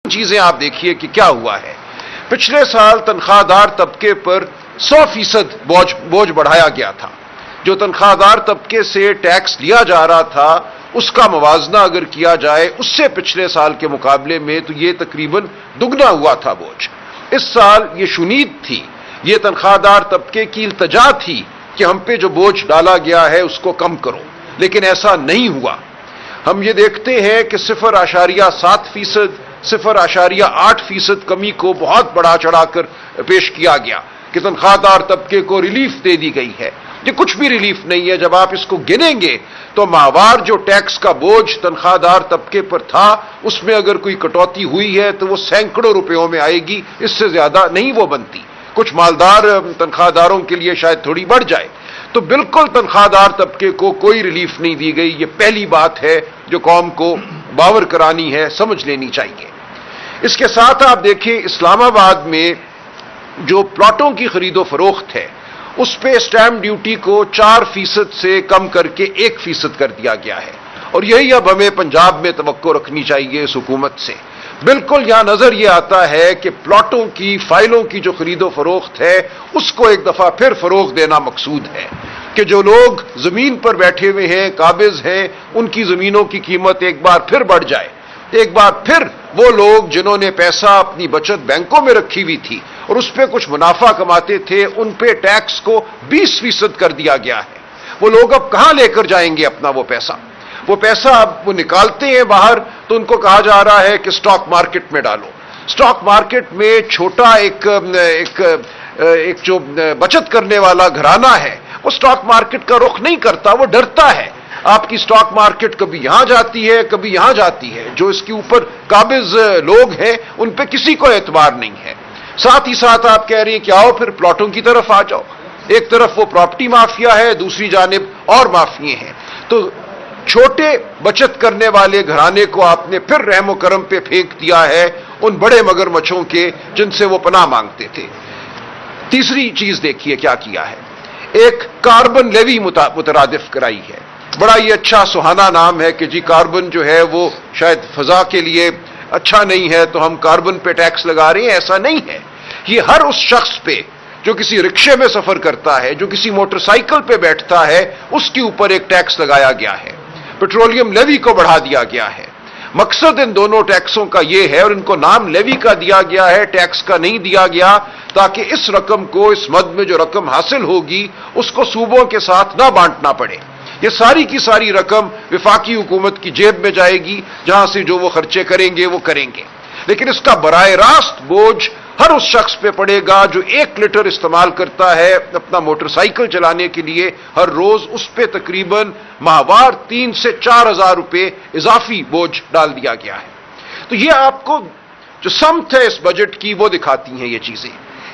چیزیں آپ دیکھیے کہ کیا ہوا ہے. پچھلے سال تنخواہ دار طبقے پر 100% بوجھ بڑھایا گیا تھا. جو تنخواہ دار طبقے سے ٹیکس لیا جا رہا تھا اس کا موازنہ اگر کیا جائے اس سے پچھلے سال کے مقابلے میں تو یہ تقریباً دگنا ہوا تھا بوجھ. اس سال یہ شنید تھی, یہ تنخواہ دار طبقے کی التجا تھی کہ ہم پہ جو بوجھ ڈالا گیا ہے اس کو کم کرو, لیکن ایسا نہیں ہوا. ہم یہ دیکھتے ہیں کہ 0.7%, 0.8% کمی کو بہت بڑا چڑھا کر پیش کیا گیا کہ تنخواہ دار طبقے کو ریلیف دے دی گئی ہے. یہ کچھ بھی ریلیف نہیں ہے. جب آپ اس کو گنیں گے تو ماہوار جو ٹیکس کا بوجھ تنخواہ دار طبقے پر تھا اس میں اگر کوئی کٹوتی ہوئی ہے تو وہ سینکڑوں روپیوں میں آئے گی, اس سے زیادہ نہیں وہ بنتی. کچھ مالدار تنخواہ داروں کے لیے شاید تھوڑی بڑھ جائے. تو بالکل تنخواہ دار طبقے کو کوئی ریلیف نہیں دی گئی. یہ پہلی بات ہے جو قوم کو باور کرانی ہے, سمجھ لینی چاہیے. اس کے ساتھ آپ دیکھیں اسلام آباد میں جو پلاٹوں کی خرید و فروخت ہے اس پہ اسٹیمپ ڈیوٹی کو 4% سے کم کر کے 1% کر دیا گیا ہے, اور یہی اب ہمیں پنجاب میں توقع رکھنی چاہیے اس حکومت سے. بالکل یہاں نظر یہ آتا ہے کہ پلاٹوں کی فائلوں کی جو خرید و فروخت ہے اس کو ایک دفعہ پھر فروغ دینا مقصود ہے کہ جو لوگ زمین پر بیٹھے ہوئے ہیں, قابض ہیں, ان کی زمینوں کی قیمت ایک بار پھر بڑھ جائے. ایک بار پھر وہ لوگ جنہوں نے پیسہ اپنی بچت بینکوں میں رکھی ہوئی تھی اور اس پہ کچھ منافع کماتے تھے ان پہ ٹیکس کو 20% کر دیا گیا ہے. وہ لوگ اب کہاں لے کر جائیں گے اپنا وہ پیسہ؟ وہ پیسہ اب وہ نکالتے ہیں باہر تو ان کو کہا جا رہا ہے کہ سٹاک مارکیٹ میں ڈالو. سٹاک مارکیٹ میں چھوٹا ایک جو بچت کرنے والا گھرانہ ہے وہ سٹاک مارکیٹ کا رخ نہیں کرتا, وہ ڈرتا ہے. آپ کی سٹاک مارکیٹ کبھی یہاں جاتی ہے کبھی یہاں جاتی ہے. جو اس کے اوپر قابض لوگ ہیں ان پہ کسی کو اعتبار نہیں ہے. ساتھ ہی ساتھ آپ کہہ رہی ہیں کہ آؤ پھر پلاٹوں کی طرف آ جاؤ. ایک طرف وہ پراپرٹی مافیا ہے, دوسری جانب اور مافیے ہیں. تو چھوٹے بچت کرنے والے گھرانے کو آپ نے پھر رحم و کرم پہ پھینک دیا ہے ان بڑے مگرمچھوں کے جن سے وہ پناہ مانگتے تھے. تیسری چیز دیکھیے کیا کیا ہے, ایک کاربن لیوی مترادف کرائی ہے. بڑا ہی اچھا سہانا نام ہے کہ جی کاربن جو ہے وہ شاید فضا کے لیے اچھا نہیں ہے تو ہم کاربن پہ ٹیکس لگا رہے ہیں. ایسا نہیں ہے. یہ ہر اس شخص پہ جو کسی رکشے میں سفر کرتا ہے, جو کسی موٹر سائیکل پہ بیٹھتا ہے, اس کے اوپر ایک ٹیکس لگایا گیا ہے. پیٹرولیم لیوی کو بڑھا دیا گیا ہے. مقصد ان دونوں ٹیکسوں کا یہ ہے, اور ان کو نام لیوی کا دیا گیا ہے, ٹیکس کا نہیں دیا گیا, تاکہ اس رقم کو, اس مد میں جو رقم حاصل ہوگی اس کو صوبوں کے ساتھ نہ بانٹنا پڑے. یہ ساری کی ساری رقم وفاقی حکومت کی جیب میں جائے گی, جہاں سے جو وہ خرچے کریں گے وہ کریں گے. لیکن اس کا براہ راست بوجھ ہر اس شخص پہ پڑے گا جو 1 لیٹر استعمال کرتا ہے اپنا موٹر سائیکل چلانے کے لیے ہر روز. اس پہ تقریباً ماہوار 3 سے 4 ہزار روپے اضافی بوجھ ڈال دیا گیا ہے. تو یہ آپ کو جو سمت ہے اس بجٹ کی وہ دکھاتی ہیں یہ چیزیں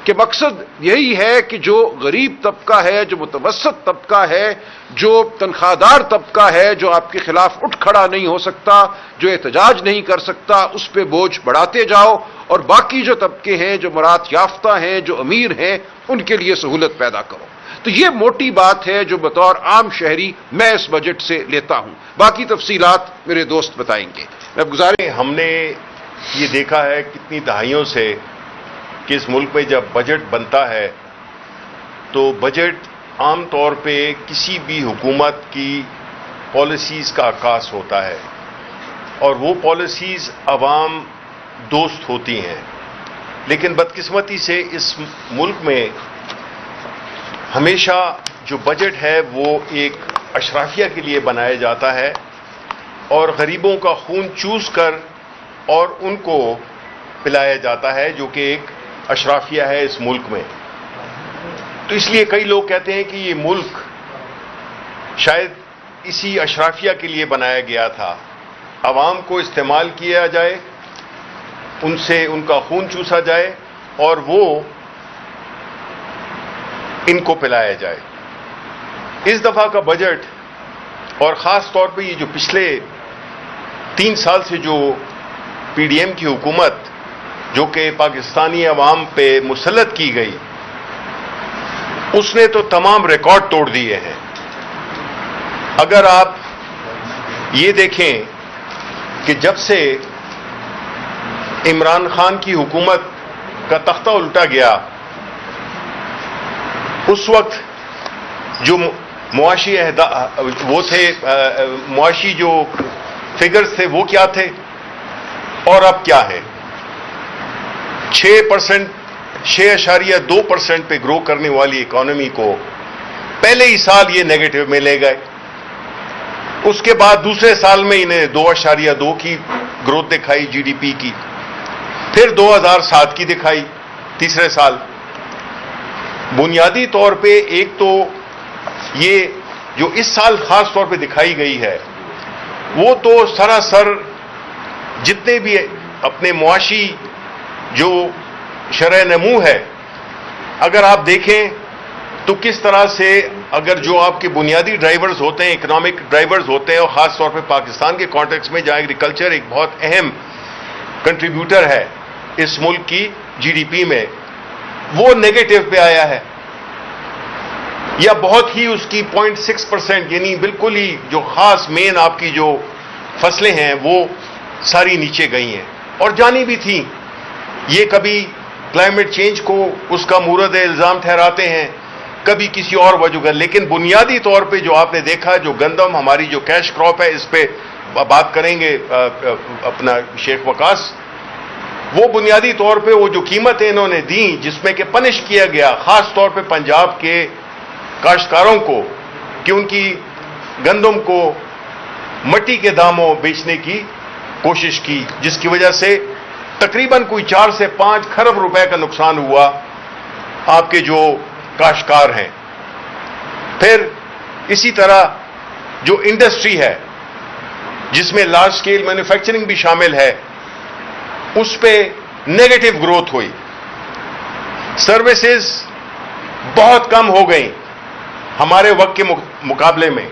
کہ مقصد یہی ہے کہ جو غریب طبقہ ہے, جو متوسط طبقہ ہے, جو تنخواہ دار طبقہ ہے, جو آپ کے خلاف اٹھ کھڑا نہیں ہو سکتا, جو احتجاج نہیں کر سکتا, اس پہ بوجھ بڑھاتے جاؤ, اور باقی جو طبقے ہیں, جو مراد یافتہ ہیں, جو امیر ہیں, ان کے لیے سہولت پیدا کرو. تو یہ موٹی بات ہے جو بطور عام شہری میں اس بجٹ سے لیتا ہوں. باقی تفصیلات میرے دوست بتائیں گے. میں گزارش, ہم نے یہ دیکھا ہے کتنی دہائیوں سے کہ اس ملک میں جب بجٹ بنتا ہے تو بجٹ عام طور پہ کسی بھی حکومت کی پالیسیز کا عکاس ہوتا ہے, اور وہ پالیسیز عوام دوست ہوتی ہیں. لیکن بدقسمتی سے اس ملک میں ہمیشہ جو بجٹ ہے وہ ایک اشرافیہ کے لیے بنایا جاتا ہے, اور غریبوں کا خون چوس کر اور ان کو پلایا جاتا ہے, جو کہ ایک اشرافیہ ہے اس ملک میں. تو اس لیے کئی لوگ کہتے ہیں کہ یہ ملک شاید اسی اشرافیہ کے لیے بنایا گیا تھا, عوام کو استعمال کیا جائے, ان سے ان کا خون چوسا جائے اور وہ ان کو پلایا جائے. اس دفعہ کا بجٹ, اور خاص طور پہ یہ جو پچھلے 3 سال سے جو پی ڈی ایم کی حکومت جو کہ پاکستانی عوام پہ مسلط کی گئی, اس نے تو تمام ریکارڈ توڑ دیے ہیں. اگر آپ یہ دیکھیں کہ جب سے عمران خان کی حکومت کا تختہ الٹا گیا، اس وقت جو معاشی وہ تھے، معاشی جو فگرز تھے وہ کیا تھے اور اب کیا ہے؟ 6.2% پہ گرو کرنے والی اکانومی کو پہلے ہی سال یہ نیگیٹو میں لے گئے، اس کے بعد دوسرے سال میں انہیں 2.2 کی گروتھ دکھائی جی ڈی پی کی، پھر 2007 کی دکھائی تیسرے سال۔ بنیادی طور پہ ایک تو یہ جو اس سال خاص طور پہ دکھائی گئی ہے وہ تو سراسر جتنے بھی اپنے معاشی جو شرح نمو ہے اگر آپ دیکھیں تو کس طرح سے اگر جو آپ کے بنیادی ڈرائیورز ہوتے ہیں، اکنامک ڈرائیورز ہوتے ہیں، اور خاص طور پہ پاکستان کے کانٹیکس میں جہاں ایگریکلچر ایک بہت اہم کنٹریبیوٹر ہے اس ملک کی جی ڈی پی میں، وہ نیگیٹو پہ آیا ہے، یا بہت ہی اس کی 0.6%، یعنی بالکل ہی جو خاص مین آپ کی جو فصلیں ہیں وہ ساری نیچے گئی ہیں اور جانی بھی تھیں۔ یہ کبھی کلائمیٹ چینج کو اس کا مورد الزام ٹھہراتے ہیں، کبھی کسی اور وجہ کا، لیکن بنیادی طور پہ جو آپ نے دیکھا جو گندم ہماری جو کیش کراپ ہے، اس پہ بات کریں گے اپنا شیخ وقاص، وہ بنیادی طور پہ وہ جو قیمتیں انہوں نے دیں جس میں کہ پنش کیا گیا خاص طور پہ پنجاب کے کاشتکاروں کو کہ ان کی گندم کو مٹی کے داموں بیچنے کی کوشش کی، جس کی وجہ سے تقریباً کوئی 4 سے 5 کھرب روپے کا نقصان ہوا آپ کے جو کاشتکار ہیں۔ پھر اسی طرح جو انڈسٹری ہے جس میں لارج سکیل مینوفیکچرنگ بھی شامل ہے، اس پہ نیگیٹو گروتھ ہوئی، سروسز بہت کم ہو گئیں ہمارے وقت کے مقابلے میں۔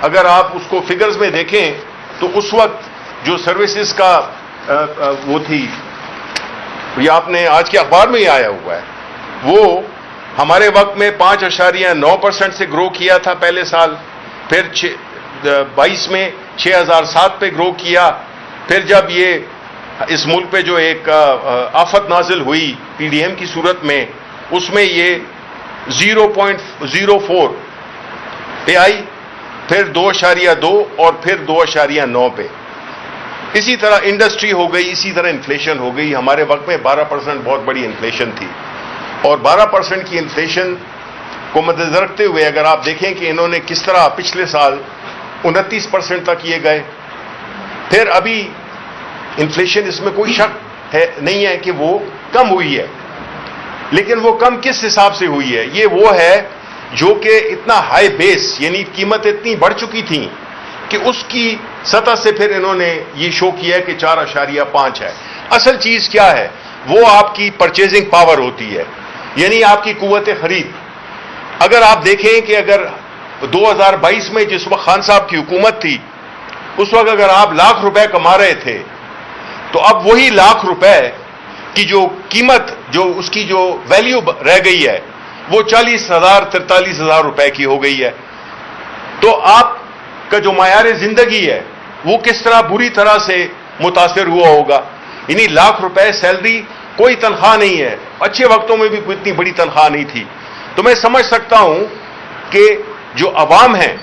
اگر آپ اس کو فگرز میں دیکھیں تو اس وقت جو سروسز کا وہ تھی، یہ آپ نے آج کے اخبار میں ہی آیا ہوا ہے، وہ ہمارے وقت میں 5.9% سے گرو کیا تھا پہلے سال، پھر 22 میں 6007 پہ گرو کیا، پھر جب یہ اس ملک پہ جو ایک آفت نازل ہوئی پی ڈی ایم کی صورت میں، اس میں یہ 0.04 پہ آئی، پھر 2.2 اور پھر 2.9 پہ۔ اسی طرح انڈسٹری ہو گئی، اسی طرح انفلیشن ہو گئی۔ ہمارے وقت میں 12% بہت بڑی انفلیشن تھی، اور 12% کی انفلیشن کو مدنظر رکھتے ہوئے اگر آپ دیکھیں کہ انہوں نے کس طرح پچھلے سال 29% تک یہ گئے، پھر ابھی انفلیشن اس میں کوئی شک نہیں ہے کہ وہ کم ہوئی ہے، لیکن وہ کم کس حساب سے ہوئی ہے؟ یہ وہ ہے جو کہ اتنا ہائی بیس، یعنی قیمت اتنی بڑھ چکی تھی کہ اس کی سطح سے پھر انہوں نے یہ شو کیا کہ 4.5 ہے۔ اصل چیز کیا ہے؟ وہ آپ کی پرچیزنگ پاور ہوتی ہے، یعنی آپ کی قوت خرید۔ اگر آپ دیکھیں کہ اگر 2022 میں جس وقت خان صاحب کی حکومت تھی، اس وقت اگر آپ ₹1,00,000 کما رہے تھے تو اب وہی ₹1,00,000 کی جو قیمت، جو اس کی جو ویلیو رہ گئی ہے، وہ 40,000 43,000 روپے کی ہو گئی ہے۔ تو آپ کا جو معیار زندگی ہے وہ کس طرح بری طرح سے متاثر ہوا ہوگا۔ یعنی ₹1,00,000 سیلری کوئی تنخواہ نہیں ہے، اچھے وقتوں میں بھی کوئی اتنی بڑی تنخواہ نہیں تھی۔ تو میں سمجھ سکتا ہوں کہ جو عوام ہیں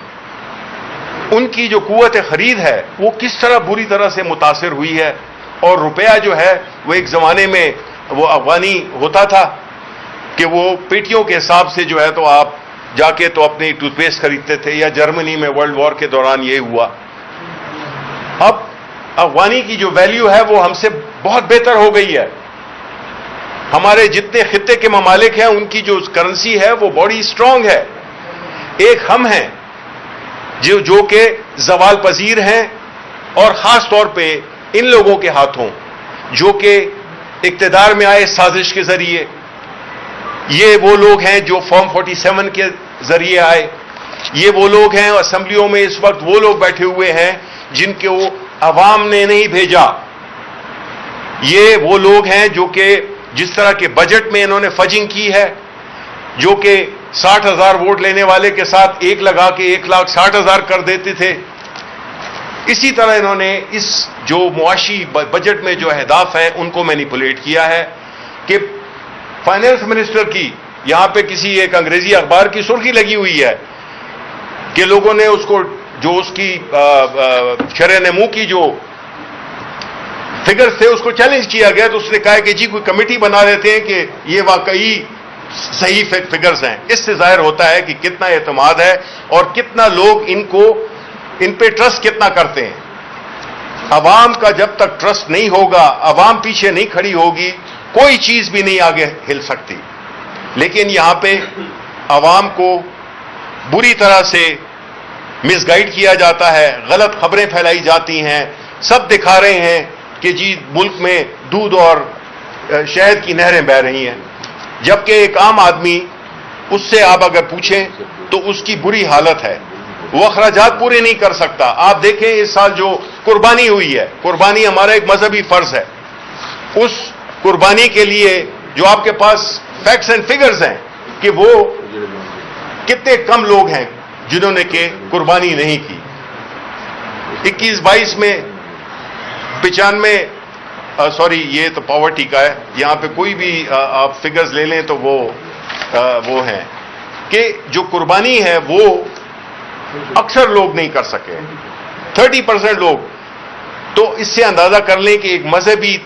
ان کی جو قوت خرید ہے وہ کس طرح بری طرح سے متاثر ہوئی ہے، اور روپیہ جو ہے وہ ایک زمانے میں وہ افغانی ہوتا تھا کہ وہ پیٹیوں کے حساب سے جو ہے تو آپ جا کے تو اپنی ٹوتھ پیسٹ خریدتے تھے، یا جرمنی میں ورلڈ وار کے دوران یہ ہوا۔ اب افغانی کی جو ویلیو ہے وہ ہم سے بہت بہتر ہو گئی ہے۔ ہمارے جتنے خطے کے ممالک ہیں ان کی جو کرنسی ہے وہ بڑی اسٹرانگ ہے۔ ایک ہم ہیں جو کہ زوال پذیر ہیں، اور خاص طور پہ ان لوگوں کے ہاتھوں جو کہ اقتدار میں آئے سازش کے ذریعے۔ یہ وہ لوگ ہیں جو فارم 47 کے ذریعے آئے، یہ وہ لوگ ہیں اسمبلیوں میں اس وقت وہ لوگ بیٹھے ہوئے ہیں جن کو عوام نے نہیں بھیجا، یہ وہ لوگ ہیں جو کہ جس طرح کے بجٹ میں انہوں نے فجنگ کی ہے، جو کہ 60,000 ووٹ لینے والے کے ساتھ ایک لگا کے 1,60,000 کر دیتے تھے، اسی طرح انہوں نے اس جو معاشی بجٹ میں جو اہداف ہیں ان کو مینیپولیٹ کیا ہے کہ فائنانس منسٹر کی یہاں پہ کسی ایک انگریزی اخبار کی سرخی لگی ہوئی ہے کہ لوگوں نے اس کو جو اس کی شرح نمو کی جو فگرز تھے اس کو چیلنج کیا گیا، تو اس نے کہا کہ جی کوئی کمیٹی بنا لیتے ہیں کہ یہ واقعی صحیح فگرز ہیں. اس سے ظاہر ہوتا ہے کہ کتنا اعتماد ہے اور کتنا لوگ ان پہ ٹرسٹ کتنا کرتے ہیں. عوام کا جب تک ٹرسٹ نہیں ہوگا، عوام پیچھے نہیں کھڑی ہوگی، کوئی چیز بھی نہیں آگے ہل سکتی. لیکن یہاں پہ عوام کو بری طرح سے مس گائیڈ کیا جاتا ہے، غلط خبریں پھیلائی جاتی ہیں. سب دکھا رہے ہیں کہ جی ملک میں دودھ اور شہد کی نہریں بہہ رہی ہیں، جبکہ ایک عام آدمی اس سے آپ اگر پوچھیں تو اس کی بری حالت ہے، وہ اخراجات پورے نہیں کر سکتا. آپ دیکھیں اس سال جو قربانی ہوئی ہے، قربانی ہمارا ایک مذہبی فرض ہے، اس قربانی کے لیے جو آپ کے پاس فیکٹس اینڈ فگرز ہیں کہ وہ کتنے کم لوگ ہیں جنہوں نے کہ قربانی نہیں کی. 21-22 میں 95 یہ تو پاورٹی کا ہے، یہاں پہ کوئی بھی آپ فگرز لے لیں تو وہ ہیں کہ جو قربانی ہے وہ اکثر لوگ نہیں کر سکے، 30% لوگ. تو اس سے اندازہ کر لیں کہ ایک مذہبی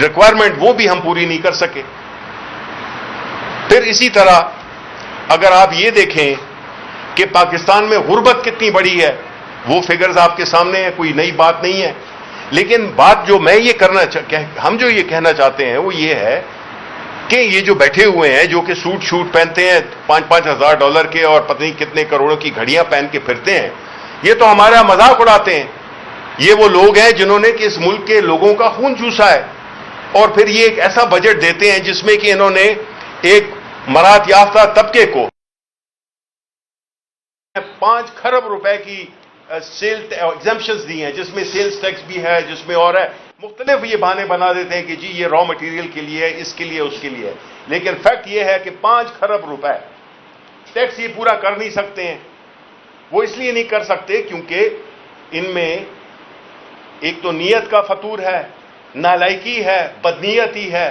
ریکوائرمنٹ وہ بھی ہم پوری نہیں کر سکے. پھر اسی طرح اگر آپ یہ دیکھیں کہ پاکستان میں غربت کتنی بڑی ہے، وہ فگرز آپ کے سامنے ہیں، کوئی نئی بات نہیں ہے. لیکن بات جو میں یہ ہم جو یہ کہنا چاہتے ہیں وہ یہ ہے کہ یہ جو بیٹھے ہوئے ہیں جو کہ سوٹ شوٹ پہنتے ہیں $5,000 کے اور پتہ نہیں کتنے کروڑوں کی گھڑیاں پہن کے پھرتے ہیں، یہ تو ہمارا مذاق اڑاتے ہیں. یہ وہ لوگ ہیں جنہوں نے کہ اس ملک کے لوگوں کا خون چوسا ہے، اور پھر یہ ایک ایسا بجٹ دیتے ہیں جس میں کہ انہوں نے ایک مراعات یافتہ طبقے کو 5 کھرب روپے کی سیل ایگزمپشنز دی ہیں، جس میں سیلز ٹیکس بھی ہے، جس میں اور ہے. مختلف یہ بہانے بنا دیتے ہیں کہ جی یہ را مٹیریل کے لیے ہے، اس کے لیے، اس کے لیے. لیکن فیکٹ یہ ہے کہ 5 کھرب روپے ٹیکس یہ پورا کر نہیں سکتے ہیں. وہ اس لیے نہیں کر سکتے کیونکہ ان میں ایک تو نیت کا فطور ہے، نالائکی ہے، بدنیتی ہے،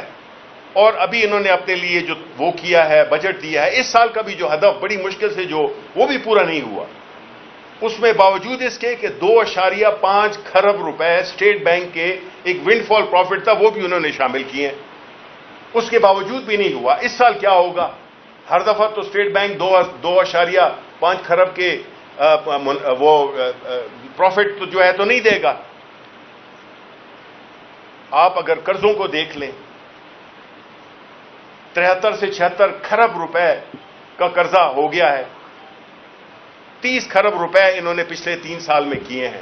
اور ابھی انہوں نے اپنے لیے جو وہ کیا ہے، بجٹ دیا ہے، اس سال کا بھی جو ہدف بڑی مشکل سے وہ بھی پورا نہیں ہوا. اس میں باوجود اس کے کہ 2.5 کھرب روپے اسٹیٹ بینک کے ایک ونڈ فال پروفٹ تھا، وہ بھی انہوں نے شامل کیے ہیں. اس کے باوجود بھی نہیں ہوا. اس سال کیا ہوگا؟ ہر دفعہ تو اسٹیٹ بینک 2.5 کھرب کے وہ پروفٹ تو جو ہے تو نہیں دے گا. آپ اگر قرضوں کو دیکھ لیں، 73 سے 76 کھرب روپے کا قرضہ ہو گیا ہے. 30 کھرب روپے انہوں نے پچھلے 3 سال میں کیے ہیں.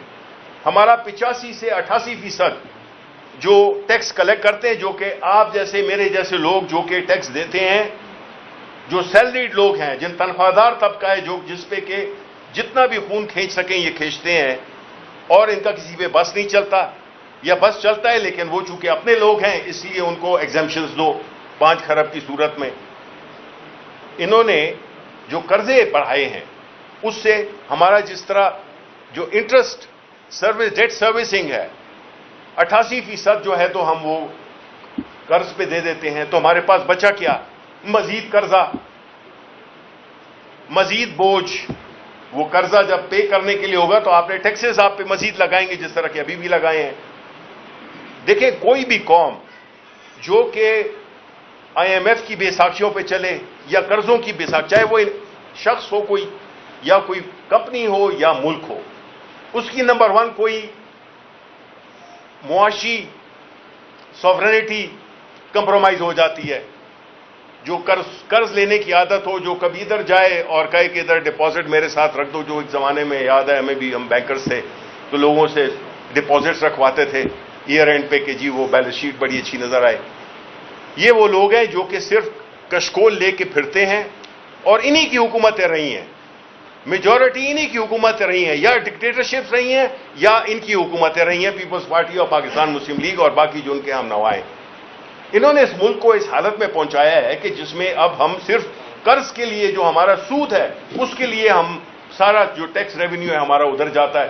ہمارا 85 سے 88% جو ٹیکس کلیکٹ کرتے ہیں، جو کہ آپ جیسے میرے جیسے لوگ جو کہ ٹیکس دیتے ہیں، جو سیلریڈ لوگ ہیں، جن تنخواہ دار طبقہ ہے جس پہ کہ جتنا بھی خون کھینچ سکیں یہ کھینچتے ہیں، اور ان کا کسی پہ بس نہیں چلتا، یا بس چلتا ہے لیکن وہ چونکہ اپنے لوگ ہیں اس لیے ان کو ایگزمپشنز دو 5 کھرب کی صورت میں. انہوں نے جو قرضے بڑھائے ہیں اس سے ہمارا جس طرح جو انٹرسٹ ڈیٹ سروسنگ ہے 88% جو ہے تو ہم وہ قرض پہ دے دیتے ہیں. تو ہمارے پاس بچا کیا؟ مزید قرضہ، مزید بوجھ. وہ قرضہ جب پے کرنے کے لیے ہوگا تو آپ نے ٹیکسز آپ پہ مزید لگائیں گے، جس طرح کہ ابھی بھی لگائے ہیں. دیکھیں کوئی بھی قوم جو کہ IMF کی بے ساکھیوں پہ چلے یا قرضوں کی بے ساکھ، چاہے وہ شخص ہو کوئی یا کوئی کمپنی ہو یا ملک ہو، اس کی نمبر 1 کوئی معاشی سوورنٹی کمپرومائز ہو جاتی ہے. جو قرض لینے کی عادت ہو، جو کبھی ادھر جائے اور کہے کہ ادھر ڈپازٹ میرے ساتھ رکھ دو، جو ایک زمانے میں یاد ہے ہمیں بھی، ہم بینکرز تھے تو لوگوں سے ڈپازٹس رکھواتے تھے ایئر اینڈ پہ کہ جی وہ بیلنس شیٹ بڑی اچھی نظر آئے. یہ وہ لوگ ہیں جو کہ صرف کشکول لے کے پھرتے ہیں، اور انہی کی حکومتیں رہی ہیں. میجورٹی انہی کی حکومتیں رہی ہیں، یا ڈکٹیٹرشپ رہی ہیں یا ان کی حکومتیں رہی ہیں، پیپلز پارٹی اور پاکستان مسلم لیگ اور باقی جو ان کے ہم نوا ہیں. انہوں نے اس ملک کو اس حالت میں پہنچایا ہے کہ جس میں اب ہم صرف قرض کے لیے جو ہمارا سود ہے اس کے لیے ہم سارا جو ٹیکس ریونیو ہے ہمارا ادھر جاتا ہے.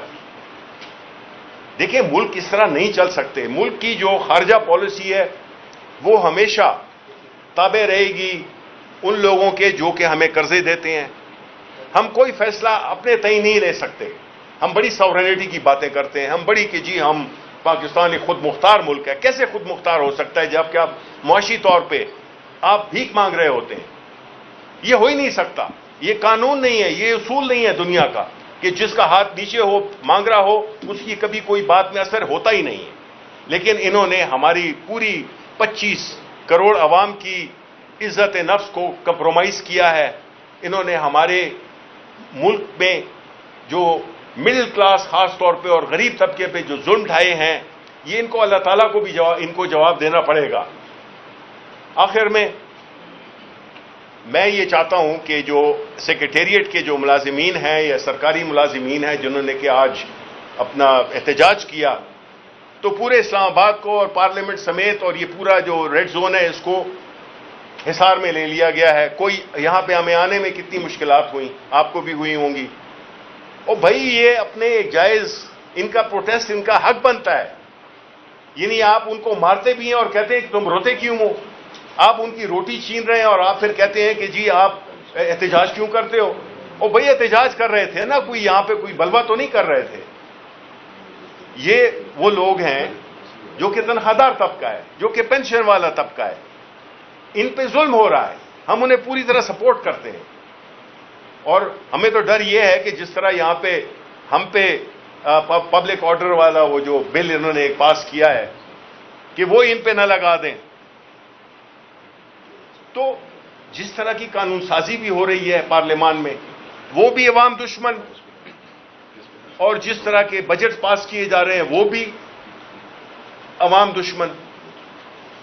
دیکھیں ملک اس طرح نہیں چل سکتے. ملک کی جو خارجہ پالیسی ہے وہ ہمیشہ تابع رہے گی ان لوگوں کے جو کہ ہمیں قرضے دیتے ہیں. ہم کوئی فیصلہ اپنے تئیں نہیں لے سکتے. ہم بڑی ساورینٹی کی باتیں کرتے ہیں, ہم بڑی کہ جی ہم پاکستان ایک خود مختار ملک ہے. کیسے خود مختار ہو سکتا ہے جبکہ آپ معاشی طور پہ آپ بھیک مانگ رہے ہوتے ہیں؟ یہ ہو ہی نہیں سکتا. یہ قانون نہیں ہے, یہ اصول نہیں ہے دنیا کا کہ جس کا ہاتھ نیچے ہو مانگ رہا ہو اس کی کبھی کوئی بات میں اثر ہوتا ہی نہیں ہے. لیکن انہوں نے ہماری پوری 25 کروڑ عوام کی عزت نفس کو کمپرومائز کیا ہے. انہوں نے ہمارے ملک میں جو مڈل کلاس خاص طور پہ اور غریب طبقے پہ جو ظلم ڈھائے ہیں, یہ ان کو اللہ تعالیٰ کو بھی ان کو جواب دینا پڑے گا. آخر میں یہ چاہتا ہوں کہ جو سیکریٹریٹ کے جو ملازمین ہیں یا سرکاری ملازمین ہیں جنہوں نے کہ آج اپنا احتجاج کیا, تو پورے اسلام آباد کو اور پارلیمنٹ سمیت اور یہ پورا جو ریڈ زون ہے اس کو حصار میں لے لیا گیا ہے. کوئی یہاں پہ ہمیں آنے میں کتنی مشکلات ہوئیں, آپ کو بھی ہوئی ہوں گی. اور بھائی یہ اپنے ایک جائز ان کا پروٹیسٹ ان کا حق بنتا ہے. یعنی آپ ان کو مارتے بھی ہیں اور کہتے ہیں کہ تم روتے کیوں ہو, آپ ان کی روٹی چھین رہے ہیں اور آپ پھر کہتے ہیں کہ جی آپ احتجاج کیوں کرتے ہو. اور بھائی احتجاج کر رہے تھے نا, کوئی یہاں پہ کوئی بلوا تو نہیں کر رہے تھے. یہ وہ لوگ ہیں جو کہ تنخواہ دار طبقہ ہے, جو کہ پینشن والا طبقہ ہے. ان پہ ظلم ہو رہا ہے, ہم انہیں پوری طرح سپورٹ کرتے ہیں. اور ہمیں تو ڈر یہ ہے کہ جس طرح یہاں پہ ہم پہ پبلک آرڈر والا وہ جو بل انہوں نے ایک پاس کیا ہے کہ وہ ان پہ نہ لگا دیں. تو جس طرح کی قانون سازی بھی ہو رہی ہے پارلیمان میں وہ بھی عوام دشمن, اور جس طرح کے بجٹ پاس کیے جا رہے ہیں وہ بھی عوام دشمن.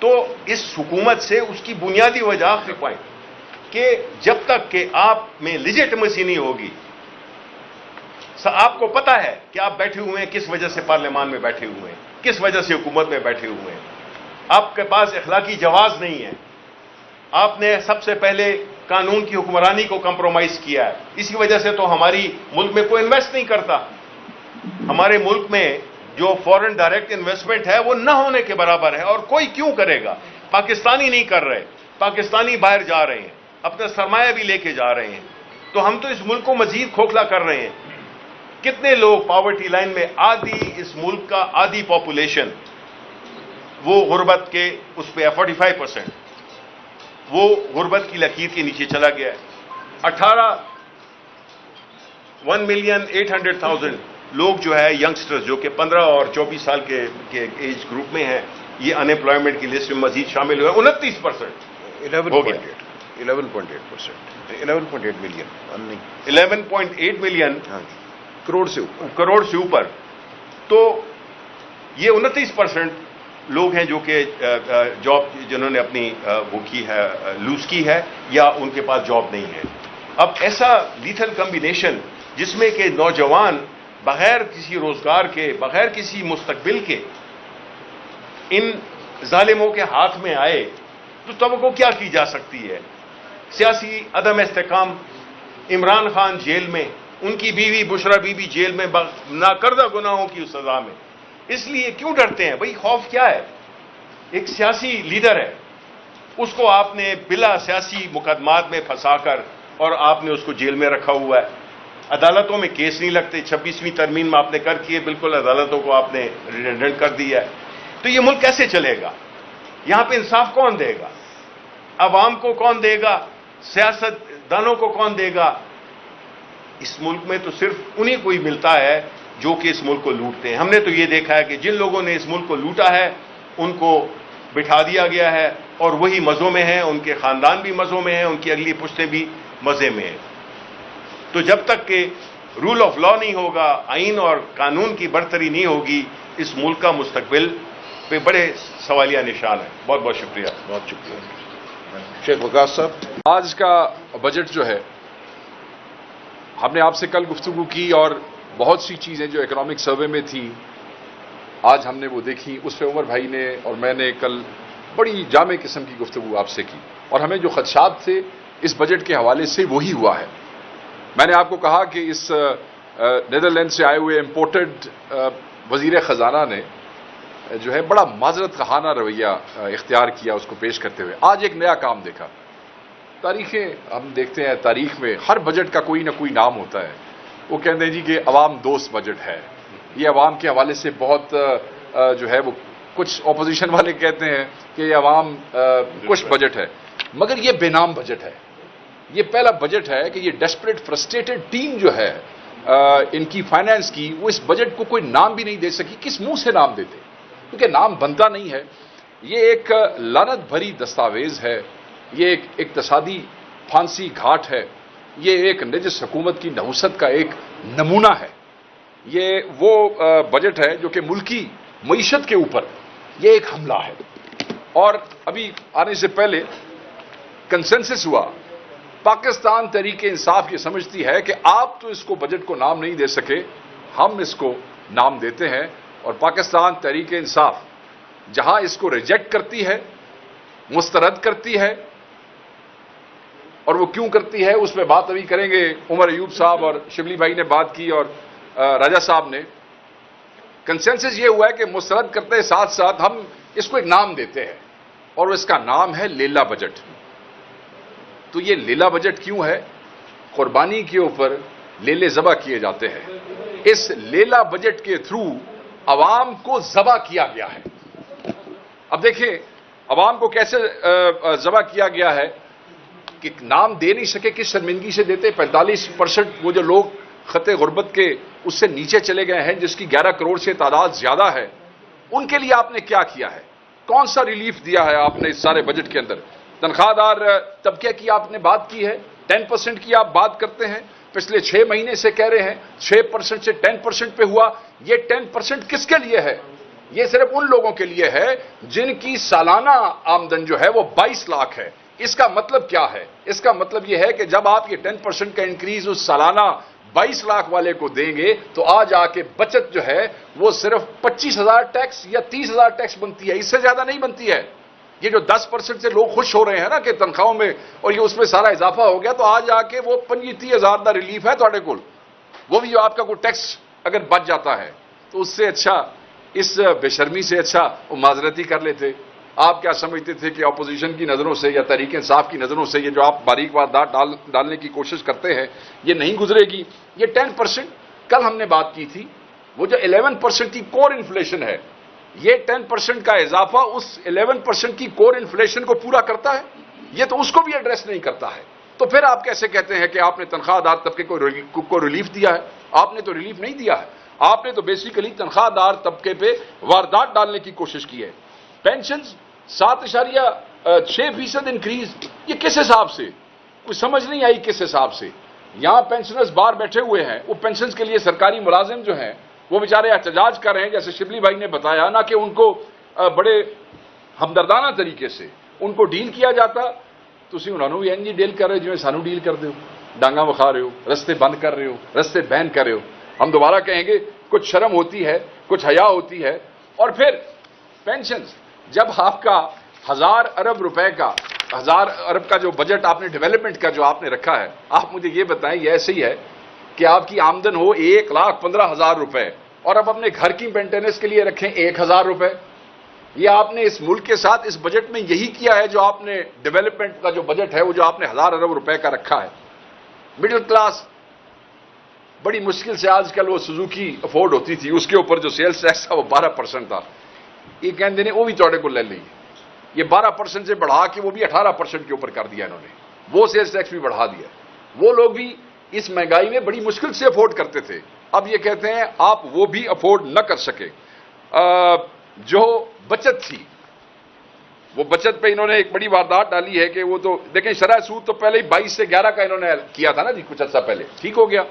تو اس حکومت سے اس کی بنیادی وجہ آخری پوائنٹ کہ جب تک کہ آپ میں لیجیٹمیسی نہیں ہوگی, آپ کو پتا ہے کہ آپ بیٹھے ہوئے ہیں کس وجہ سے پارلیمان میں بیٹھے ہوئے ہیں, کس وجہ سے حکومت میں بیٹھے ہوئے ہیں. آپ کے پاس اخلاقی جواز نہیں ہے. آپ نے سب سے پہلے قانون کی حکمرانی کو کمپرومائز کیا ہے. اسی وجہ سے تو ہماری ملک میں کوئی انویسٹ نہیں کرتا. ہمارے ملک میں جو فورن ڈائریکٹ انویسٹمنٹ ہے وہ نہ ہونے کے برابر ہے, اور کوئی کیوں کرے گا؟ پاکستانی نہیں کر رہے, پاکستانی باہر جا رہے ہیں, اپنا سرمایہ بھی لے کے جا رہے ہیں. تو ہم تو اس ملک کو مزید کھوکھلا کر رہے ہیں. کتنے لوگ پاورٹی لائن میں, آدھی اس ملک کا آدھی پاپولیشن وہ غربت کے اس پہ 45% وہ غربت کی لکیر کے نیچے چلا گیا ہے. 1,800,000 لوگ جو ہے ینگسٹرز جو کہ 15 اور 24 سال کے ایج گروپ میں ہیں, یہ ان امپلائمنٹ کی لسٹ میں مزید شامل ہوئے. 29% ہو گیا. 11.8 ملین 11.8 ملین کروڑ سے اوپر. تو یہ 29% لوگ ہیں جو کہ جاب جنہوں نے اپنی وہ کی ہے, لوز کی ہے, یا ان کے پاس جاب نہیں ہے. اب ایسا لیتھل کمبینیشن جس میں کہ نوجوان بغیر کسی روزگار کے, بغیر کسی مستقبل کے ان ظالموں کے ہاتھ میں آئے, تو توقع کیا کی جا سکتی ہے؟ سیاسی عدم استحکام, عمران خان جیل میں, ان کی بیوی بشرا بی بی جیل میں ناکردہ گناہوں کی سزا میں. اس لیے کیوں ڈرتے ہیں بھائی؟ خوف کیا ہے؟ ایک سیاسی لیڈر ہے, اس کو آپ نے بلا سیاسی مقدمات میں پھنسا کر اور آپ نے اس کو جیل میں رکھا ہوا ہے. عدالتوں میں کیس نہیں لگتے. 26ویں ترمیم میں آپ نے کر کے بالکل عدالتوں کو آپ نے ریڈنڈنٹ کر دیا ہے. تو یہ ملک کیسے چلے گا؟ یہاں پہ انصاف کون دے گا؟ عوام کو کون دے گا؟ سیاست دانوں کو کون دے گا؟ اس ملک میں تو صرف انہیں کو ہی ملتا ہے جو کہ اس ملک کو لوٹتے ہیں. ہم نے تو یہ دیکھا ہے کہ جن لوگوں نے اس ملک کو لوٹا ہے ان کو بٹھا دیا گیا ہے, اور وہی مزوں میں ہیں, ان کے خاندان بھی مزوں میں ہیں, ان کی اگلی پشتیں بھی مزے میں ہیں. تو جب تک کہ رول آف لا نہیں ہوگا, آئین اور قانون کی برتری نہیں ہوگی, اس ملک کا مستقبل پہ بڑے سوالیہ نشان ہے. بہت بہت شکریہ. بہت شکریہ. شیخ وقاص صاحب, آج کا بجٹ جو ہے, ہم نے آپ سے کل گفتگو کی اور بہت سی چیزیں جو اکنامک سروے میں تھیں آج ہم نے وہ دیکھی. اس پہ عمر بھائی نے اور میں نے کل بڑی جامع قسم کی گفتگو آپ سے کی, اور ہمیں جو خدشات تھے اس بجٹ کے حوالے سے وہی ہوا ہے. میں نے آپ کو کہا کہ اس نیدرلینڈ سے آئے ہوئے امپورٹڈ وزیر خزانہ نے جو ہے بڑا معذرت خانہ رویہ اختیار کیا اس کو پیش کرتے ہوئے. آج ایک نیا کام دیکھا. تاریخیں ہم دیکھتے ہیں, تاریخ میں ہر بجٹ کا کوئی نہ کوئی نام ہوتا ہے. وہ کہتے ہیں جی کہ عوام دوست بجٹ ہے, یہ عوام کے حوالے سے بہت جو ہے وہ کچھ اپوزیشن والے کہتے ہیں کہ یہ عوام کچھ بجٹ ہے, مگر یہ بے نام بجٹ ہے. یہ پہلا بجٹ ہے کہ یہ ڈیسپریٹ فرسٹریٹڈ ٹیم جو ہے ان کی فائنانس کی, وہ اس بجٹ کو کوئی نام بھی نہیں دے سکی. کس منہ سے نام دیتے, کیونکہ نام بنتا نہیں ہے. یہ ایک لعنت بھری دستاویز ہے, یہ ایک اقتصادی پھانسی گھاٹ ہے, یہ ایک نجس حکومت کی نحوست کا ایک نمونہ ہے. یہ وہ بجٹ ہے جو کہ ملکی معیشت کے اوپر یہ ایک حملہ ہے. اور ابھی آنے سے پہلے کنسنسس ہوا, پاکستان تحریک انصاف یہ سمجھتی ہے کہ آپ تو اس کو بجٹ کو نام نہیں دے سکے, ہم اس کو نام دیتے ہیں. اور پاکستان تحریک انصاف جہاں اس کو ریجیکٹ کرتی ہے, مسترد کرتی ہے, اور وہ کیوں کرتی ہے اس پہ بات ابھی کریں گے. عمر ایوب صاحب اور شبلی بھائی نے بات کی اور راجہ صاحب نے. کنسنسس یہ ہوا ہے کہ مسترد کرتے ساتھ ساتھ ہم اس کو ایک نام دیتے ہیں, اور اس کا نام ہے لیلا بجٹ. تو یہ لیلا بجٹ کیوں ہے؟ قربانی کے اوپر لیلے ذبح کیے جاتے ہیں. اس لیلا بجٹ کے تھرو عوام کو ذبح کیا گیا ہے. اب دیکھیں عوام کو کیسے ذبح کیا گیا ہے کہ نام دے نہیں سکے, کس شرمندگی سے دیتے. 45% وہ جو لوگ خط غربت کے اس سے نیچے چلے گئے ہیں, جس کی 11 کروڑ سے تعداد زیادہ ہے, ان کے لیے آپ نے کیا کیا ہے؟ کون سا ریلیف دیا ہے آپ نے اس سارے بجٹ کے اندر؟ تنخواہ دار طبقے کی آپ نے بات کی ہے, 10% کی آپ بات کرتے ہیں, پچھلے 6 مہینے سے کہہ رہے ہیں 6% سے 10% پہ ہوا. یہ 10% کس کے لیے ہے؟ یہ صرف ان لوگوں کے لیے ہے جن کی سالانہ آمدن جو ہے وہ 22 لاکھ ہے. اس کا مطلب کیا ہے؟ اس کا مطلب یہ ہے کہ جب آپ یہ 10% کا انکریز اس سالانہ 22 لاکھ والے کو دیں گے تو آج آ کے بچت جو ہے وہ صرف 25,000 ٹیکس یا 30,000 ٹیکس بنتی ہے, اس سے زیادہ نہیں بنتی ہے. یہ جو 10% سے لوگ خوش ہو رہے ہیں نا کہ تنخواہوں میں اور یہ اس میں سارا اضافہ ہو گیا, تو آج آ کے وہ 25,000 کا ریلیف ہے تھوڑے کو, وہ بھی جو آپ کا کوئی ٹیکس اگر بچ جاتا ہے تو اس سے اچھا, اس بے شرمی سے اچھا وہ معذرتی کر لیتے. آپ کیا سمجھتے تھے کہ اپوزیشن کی نظروں سے یا تحریک انصاف کی نظروں سے یہ جو آپ باریک واردات ڈالنے کی کوشش کرتے ہیں یہ نہیں گزرے گی؟ یہ 10% کل ہم نے بات کی تھی, وہ جو 11% کی کور انفلیشن ہے, یہ 10% کا اضافہ اس 11% کی کور انفلیشن کو پورا کرتا ہے؟ یہ تو اس کو بھی ایڈریس نہیں کرتا ہے. تو پھر آپ کیسے کہتے ہیں کہ آپ نے تنخواہ دار طبقے کو ریلیف دیا ہے؟ آپ نے تو ریلیف نہیں دیا ہے, آپ نے تو بیسیکلی تنخواہ دار طبقے پہ واردات ڈالنے کی کوشش کی ہے. پینشنز 7.6% انکریز, یہ کس حساب سے؟ کوئی سمجھ نہیں آئی کس حساب سے. یہاں پینشنرز باہر بیٹھے ہوئے ہیں, وہ پینشنز کے لیے سرکاری ملازم جو ہیں وہ بیچارے احتجاج کر رہے ہیں, جیسے شبلی بھائی نے بتایا نا کہ ان کو بڑے ہمدردانہ طریقے سے ان کو ڈیل کیا جاتا. تسی انہوں نے بھی این جی ڈیل کر رہے جو سانو ڈیل کر دے ہو, ڈانگا بخا رہے ہو, رستے بند کر رہے ہو, رستے بین کر رہے ہو. ہم دوبارہ کہیں گے کچھ شرم ہوتی ہے, کچھ حیا ہوتی ہے. اور پھر پینشنز, جب آپ کا 1,000 ارب روپے کا 1,000 ارب کا جو بجٹ آپ نے ڈیولپمنٹ کا جو آپ نے رکھا ہے, آپ مجھے یہ بتائیں یہ ایسے ہی ہے کہ آپ کی آمدن ہو 1,15,000 روپے اور اب اپنے گھر کی مینٹیننس کے لیے رکھیں 1,000 روپے. یہ آپ نے اس ملک کے ساتھ اس بجٹ میں یہی کیا ہے جو آپ نے ڈیولپمنٹ کا جو بجٹ ہے وہ جو آپ نے 1,000 ارب روپے کا رکھا ہے. مڈل کلاس بڑی مشکل سے آج کل وہ سوزوکی افورڈ ہوتی تھی, اس کے اوپر جو سیلز ٹیکس تھا وہ 12% تھا. یہ کہتے ہیں وہ بھی توڑے کو لے لی, یہ 12% سے بڑھا کے وہ بھی 18% کے اوپر کر دیا انہوں نے, وہ سیلز ٹیکس بھی بڑھا دیا. وہ لوگ بھی اس مہنگائی میں بڑی مشکل سے افورڈ کرتے تھے, اب یہ کہتے ہیں آپ وہ بھی افورڈ نہ کر سکے. جو بچت تھی وہ بچت پہ انہوں نے ایک بڑی واردات ڈالی ہے کہ وہ تو دیکھیں شرح سود تو پہلے ہی 22 سے 11 کا انہوں نے کیا تھا نا جی, کچھ عرصہ پہلے ٹھیک ہو گیا.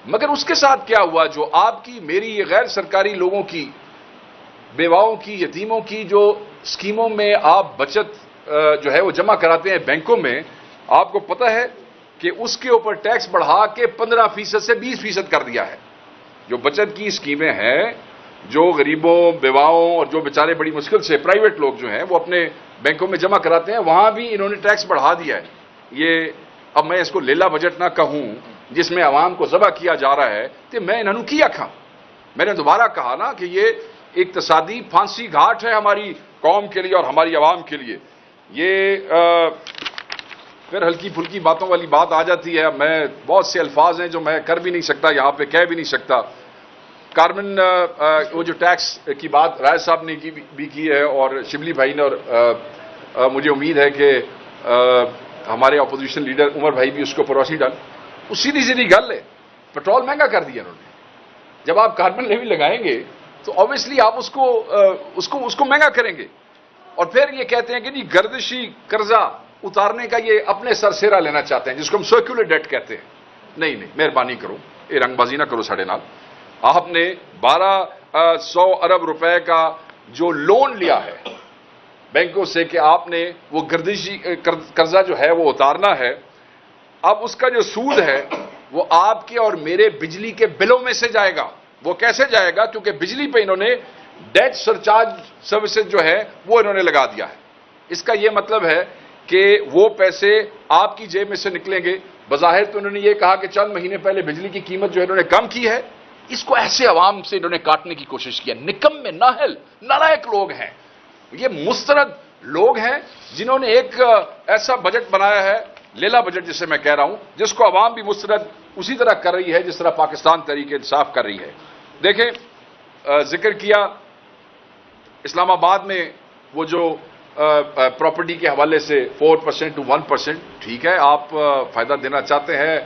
مگر اس کے ساتھ کیا ہوا, جو آپ کی میری یہ غیر سرکاری لوگوں کی, بیواؤں کی, یتیموں کی جو اسکیموں میں آپ بچت جو ہے وہ جمع کراتے ہیں بینکوں میں, آپ کو پتہ ہے کہ اس کے اوپر ٹیکس بڑھا کے 15% سے 20% کر دیا ہے. جو بچت کی اسکیمیں ہیں, جو غریبوں, بیواؤں اور جو بیچارے بڑی مشکل سے پرائیویٹ لوگ جو ہیں وہ اپنے بینکوں میں جمع کراتے ہیں, وہاں بھی انہوں نے ٹیکس بڑھا دیا ہے. یہ اب میں اس کو لیلا بجٹ نہ کہوں جس میں عوام کو ذبح کیا جا رہا ہے, تو میں انہوں کی آکھاں میں نے دوبارہ کہا نا کہ یہ اقتصادی پھانسی گھاٹ ہے ہماری قوم کے لیے اور ہماری عوام کے لیے. یہ پھر ہلکی پھلکی باتوں والی بات آ جاتی ہے. میں بہت سے الفاظ ہیں جو میں کر بھی نہیں سکتا, یہاں پہ کہہ بھی نہیں سکتا. کاربن وہ جو ٹیکس کی بات رائے صاحب نے بھی کی ہے اور شبلی بھائی نے, اور مجھے امید ہے کہ ہمارے اپوزیشن لیڈر عمر بھائی بھی اس کو روشنی ڈال. وہ سیدھی سیدھی گل ہے, پیٹرول مہنگا کر دیا انہوں نے. جب آپ کاربن لیوی لگائیں گے تو آبویسلی آپ اس کو مہنگا کریں گے. اور پھر یہ کہتے ہیں کہ نہیں گردشی قرضہ اتارنے کا یہ اپنے سر سیرا لینا چاہتے ہیں, جس کو ہم سرکولر ڈیٹ کہتے ہیں. نہیں مہربانی کرو, یہ رنگ بازی نہ کرو ساڑھے نال. آپ نے 1200 ارب روپے کا جو لون لیا ہے بینکوں سے کہ آپ نے وہ گردشی قرضہ جو ہے وہ اتارنا ہے, اب اس کا جو سود ہے وہ آپ کے اور میرے بجلی کے بلوں میں سے جائے گا. وہ کیسے جائے گا؟ کیونکہ بجلی پہ انہوں نے ڈیٹ سرچارج سروسز جو ہے وہ انہوں نے لگا دیا ہے. اس کا یہ مطلب ہے کہ وہ پیسے آپ کی جیب میں سے نکلیں گے. بظاہر تو انہوں نے یہ کہا کہ چند مہینے پہلے بجلی کی قیمت جو ہے انہوں نے کم کی ہے. اس کو ایسے عوام سے انہوں نے کاٹنے کی کوشش کیا. نکم نااہل نالائق لوگ ہیں یہ, مسترد لوگ ہیں جنہوں نے ایک ایسا بجٹ بنایا ہے, لیلا بجٹ جسے میں کہہ رہا ہوں, جس کو عوام بھی مسترد اسی طرح کر رہی ہے جس طرح پاکستان تحریک انصاف کر رہی ہے. دیکھیں, ذکر کیا اسلام آباد میں وہ جو پراپرٹی کے حوالے سے 4% to 1%, ٹھیک ہے, آپ فائدہ دینا چاہتے ہیں,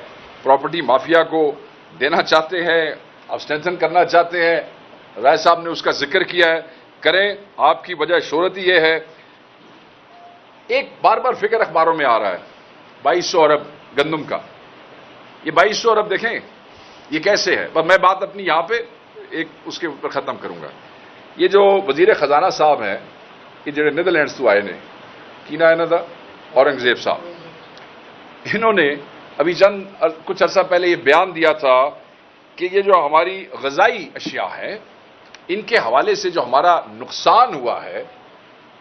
پراپرٹی مافیا کو دینا چاہتے ہیں, آپ اسٹرینتھن کرنا چاہتے ہیں. رائے صاحب نے اس کا ذکر کیا ہے, کریں. آپ کی وجہ شہرت یہ ہے, ایک بار بار فکر اخباروں میں آ رہا ہے 2200 ارب گندم کا. یہ 2200 ارب دیکھیں یہ کیسے ہے, پر میں بات اپنی یہاں پہ ایک اس کے اوپر ختم کروں گا. یہ جو وزیر خزانہ صاحب ہیں, یہ جڑے نیدرلینڈز تو آئے نے, کی نا انہوں دا, اورنگزیب صاحب, انہوں نے ابھی کچھ عرصہ پہلے یہ بیان دیا تھا کہ یہ جو ہماری غذائی اشیاء ہیں ان کے حوالے سے جو ہمارا نقصان ہوا ہے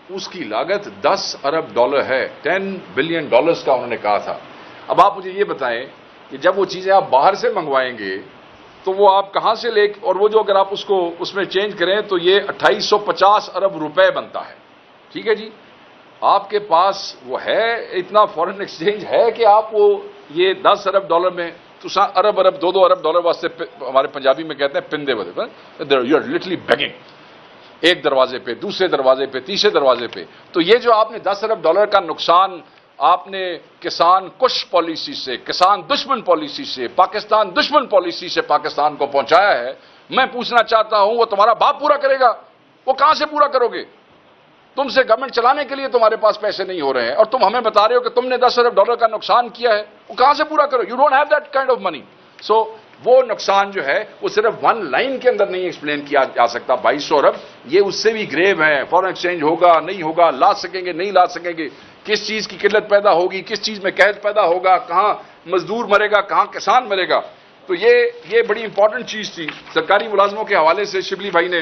اس کی لاگت 10 ارب ڈالر ہے, $10 بلین کا انہوں نے کہا تھا. اب آپ مجھے یہ بتائیں کہ جب وہ چیزیں آپ باہر سے منگوائیں گے تو وہ آپ کہاں سے لے, اور وہ جو اگر آپ اس میں چینج کریں تو یہ 2850 ارب روپے بنتا ہے. ٹھیک ہے جی, آپ کے پاس وہ ہے اتنا فورن ایکسچینج ہے کہ آپ وہ یہ 10 ارب ڈالر میں تو ارب 2 ارب ڈالر واسطے ہمارے پنجابی میں کہتے ہیں پندے ودے, یو آر لٹرلی بیگنگ, ایک دروازے پہ, دوسرے دروازے پہ, تیسرے دروازے پہ. تو یہ جو آپ نے 10 ارب ڈالر کا نقصان آپ نے کسان کش پالیسی سے, کسان دشمن پالیسی سے, پاکستان دشمن پالیسی سے پاکستان کو پہنچایا ہے, میں پوچھنا چاہتا ہوں وہ تمہارا باپ پورا کرے گا؟ وہ کہاں سے پورا کرو گے؟ تم سے گورنمنٹ چلانے کے لیے تمہارے پاس پیسے نہیں ہو رہے ہیں اور تم ہمیں بتا رہے ہو کہ تم نے 10 ارب ڈالر کا نقصان کیا ہے. وہ کہاں سے پورا کرو؟ You don't have that kind of money. So وہ نقصان جو ہے وہ صرف 1 لائن کے اندر نہیں ایکسپلین کیا جا سکتا. 2200 ارب یہ اس سے بھی گریو ہے. فورن ایکسچینج ہوگا نہیں ہوگا, لا سکیں گے نہیں لا سکیں گے, کس چیز کی قلت پیدا ہوگی, کس چیز میں قحط پیدا ہوگا, کہاں مزدور مرے گا, کہاں کسان مرے گا. تو یہ بڑی امپورٹنٹ چیز تھی. سرکاری ملازموں کے حوالے سے شبلی بھائی نے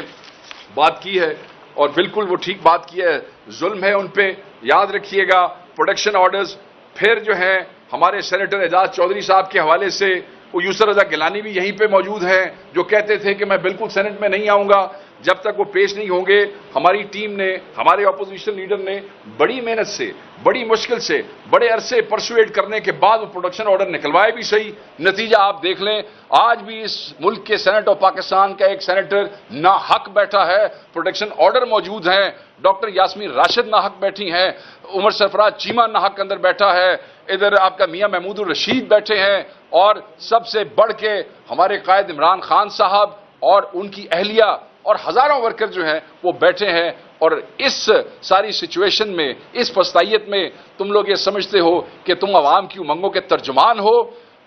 بات کی ہے اور بالکل وہ ٹھیک بات کی ہے. ظلم ہے ان پہ, یاد رکھیے گا. پروڈکشن آرڈرز, پھر جو ہے ہمارے سینیٹر اعجاز چودھری صاحب کے حوالے سے وہ یوسر رضا گیلانی بھی یہیں پہ موجود ہیں جو کہتے تھے کہ میں بالکل سینٹ میں نہیں آؤں گا جب تک وہ پیش نہیں ہوں گے. ہماری ٹیم نے, ہمارے اپوزیشن لیڈر نے بڑی محنت سے, بڑی مشکل سے, بڑے عرصے پرسویٹ کرنے کے بعد وہ پروڈکشن آرڈر نکلوائے بھی صحیح. نتیجہ آپ دیکھ لیں, آج بھی اس ملک کے سینٹ آف پاکستان کا ایک سینیٹر ناحق بیٹھا ہے. پروڈکشن آرڈر موجود ہیں. ڈاکٹر یاسمین راشد ناحق بیٹھی ہیں, عمر سرفراز چیمہ ناحق اندر بیٹھا ہے, ادھر آپ کا میاں محمود الرشید بیٹھے ہیں, اور سب سے بڑھ کے ہمارے قائد عمران خان صاحب اور ان کی اہلیہ اور ہزاروں ورکر جو ہیں وہ بیٹھے ہیں. اور اس ساری سچویشن میں, اس پستائیت میں تم لوگ یہ سمجھتے ہو کہ تم عوام کی امنگوں کے ترجمان ہو.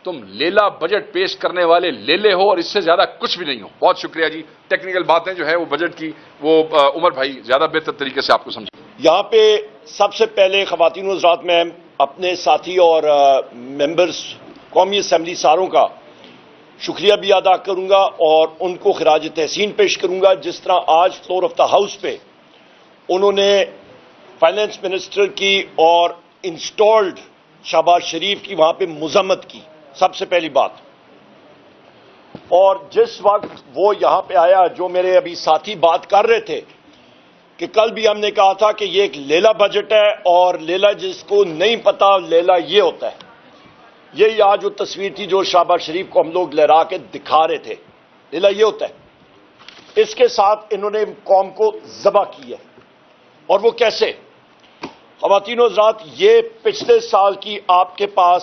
تم لیلا بجٹ پیش کرنے والے لیلے ہو اور اس سے زیادہ کچھ بھی نہیں ہو. بہت شکریہ جی. ٹیکنیکل باتیں جو ہے وہ بجٹ کی وہ عمر بھائی زیادہ بہتر طریقے سے آپ کو سمجھیں. یہاں پہ سب سے پہلے خواتین و حضرات میں اپنے ساتھی اور ممبرز قومی اسمبلی ساروں کا شکریہ بھی ادا کروں گا اور ان کو خراج تحسین پیش کروں گا. جس طرح آج فلور آف دا ہاؤس پہ انہوں نے فائنانس منسٹر کی اور انسٹالڈ شہباز شریف کی وہاں پہ مذمت کی. سب سے پہلی بات اور جس وقت وہ یہاں پہ آیا، جو میرے ابھی ساتھی بات کر رہے تھے کہ کل بھی ہم نے کہا تھا کہ یہ ایک لیلا بجٹ ہے، اور لیلا جس کو نہیں پتا لیلا یہ ہوتا ہے. یہی آج وہ تصویر تھی جو شہباز شریف کو ہم لوگ لہرا کے دکھا رہے تھے. لیلا یہ ہوتا ہے. اس کے ساتھ انہوں نے قوم کو ذبح کی ہے. اور وہ کیسے؟ خواتین و حضرات، یہ پچھلے سال کی آپ کے پاس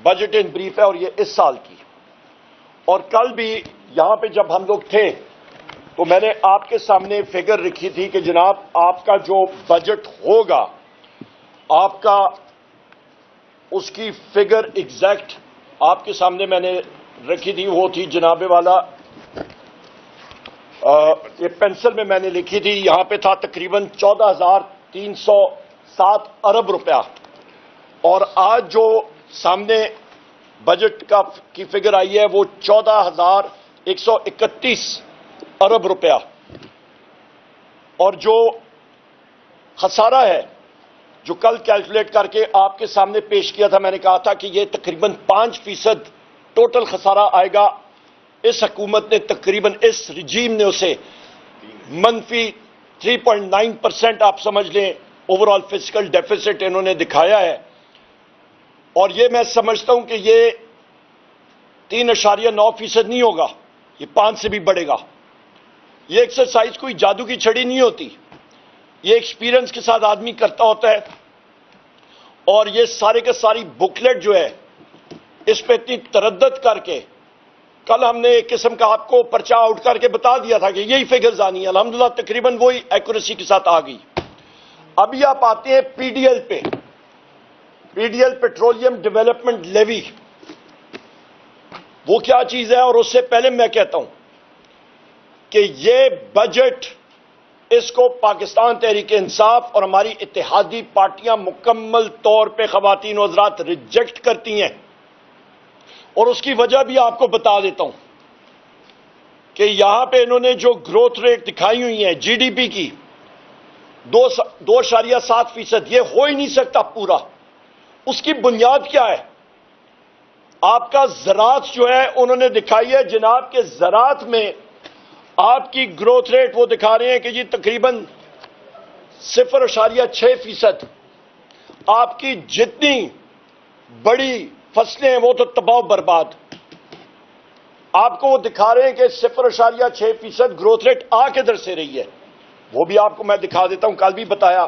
بجٹ ان بریف ہے اور یہ اس سال کی. اور کل بھی یہاں پہ جب ہم لوگ تھے تو میں نے آپ کے سامنے فگر رکھی تھی کہ جناب آپ کا جو بجٹ ہوگا، آپ کا اس کی فگر ایگزیکٹ آپ کے سامنے میں نے رکھی تھی. وہ تھی جناب والا، یہ پینسل میں میں نے لکھی تھی. یہاں پہ تھا تقریباً 14,307 ارب روپیہ، اور آج جو سامنے بجٹ کی فگر آئی ہے وہ 14,131 ارب روپیہ. اور جو خسارہ ہے جو کل کیلکولیٹ کر کے آپ کے سامنے پیش کیا تھا، میں نے کہا تھا کہ یہ تقریباً 5% ٹوٹل خسارہ آئے گا. اس حکومت نے تقریباً اس رجیم نے اسے منفی 3.9% آپ سمجھ لیں اوور آل فسکل ڈیفیسٹ انہوں نے دکھایا ہے. اور یہ میں سمجھتا ہوں کہ یہ 3.9% نہیں ہوگا، یہ 5 سے بھی بڑھے گا. یہ ایکسرسائز کوئی جادو کی چھڑی نہیں ہوتی، یہ ایکسپیرینس کے ساتھ آدمی کرتا ہوتا ہے. اور یہ سارے کے ساری بکلیٹ جو ہے اس پہ اتنی تردد کر کے کل ہم نے ایک قسم کا آپ کو پرچہ آؤٹ کر کے بتا دیا تھا کہ یہی فگرز آنی ہے. الحمدللہ تقریباً وہی ایکوریسی کے ساتھ آ گئی. ابھی آپ آتے ہیں پی ڈی ایل پہ، P D L petroleum development levy. وہ کیا چیز ہے؟ اور اس سے پہلے میں کہتا ہوں کہ یہ بجٹ، اس کو پاکستان تحریک انصاف اور ہماری اتحادی پارٹیاں مکمل طور پہ خواتین و حضرات ریجیکٹ کرتی ہیں. اور اس کی وجہ بھی آپ کو بتا دیتا ہوں کہ یہاں پہ انہوں نے جو گروتھ ریٹ دکھائی ہوئی ہیں جی ڈی پی کی 2.7%، یہ ہو ہی نہیں سکتا پورا. اس کی بنیاد کیا ہے؟ آپ کا زراعت جو ہے انہوں نے دکھائی ہے جناب کے زراعت میں آپ کی گروتھ ریٹ وہ دکھا رہے ہیں کہ جی تقریباً 0.6%. آپ کی جتنی بڑی فصلیں ہیں وہ تو تباہ و برباد. آپ کو وہ دکھا رہے ہیں کہ 0.6% گروتھ ریٹ آ کدھر سے رہی ہے. وہ بھی آپ کو میں دکھا دیتا ہوں. کل بھی بتایا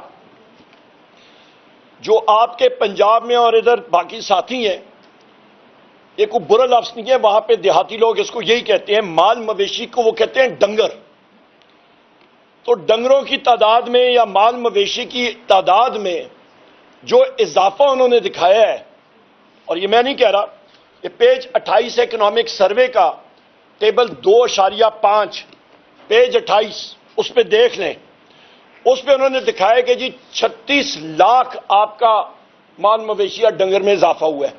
جو آپ کے پنجاب میں اور ادھر باقی ساتھی ہیں، یہ کوئی برا لفظ نہیں ہے، وہاں پہ دیہاتی لوگ اس کو یہی کہتے ہیں، مال مویشی کو وہ کہتے ہیں ڈنگر. تو ڈنگروں کی تعداد میں یا مال مویشی کی تعداد میں جو اضافہ انہوں نے دکھایا ہے، اور یہ میں نہیں کہہ رہا، یہ پیج 28 اکنامک سروے کا ٹیبل 2.5 پیج 28 اس پہ دیکھ لیں. اس پہ انہوں نے دکھایا کہ جی 36 لاکھ آپ کا مال مویشی یا ڈنگر میں اضافہ ہوا ہے.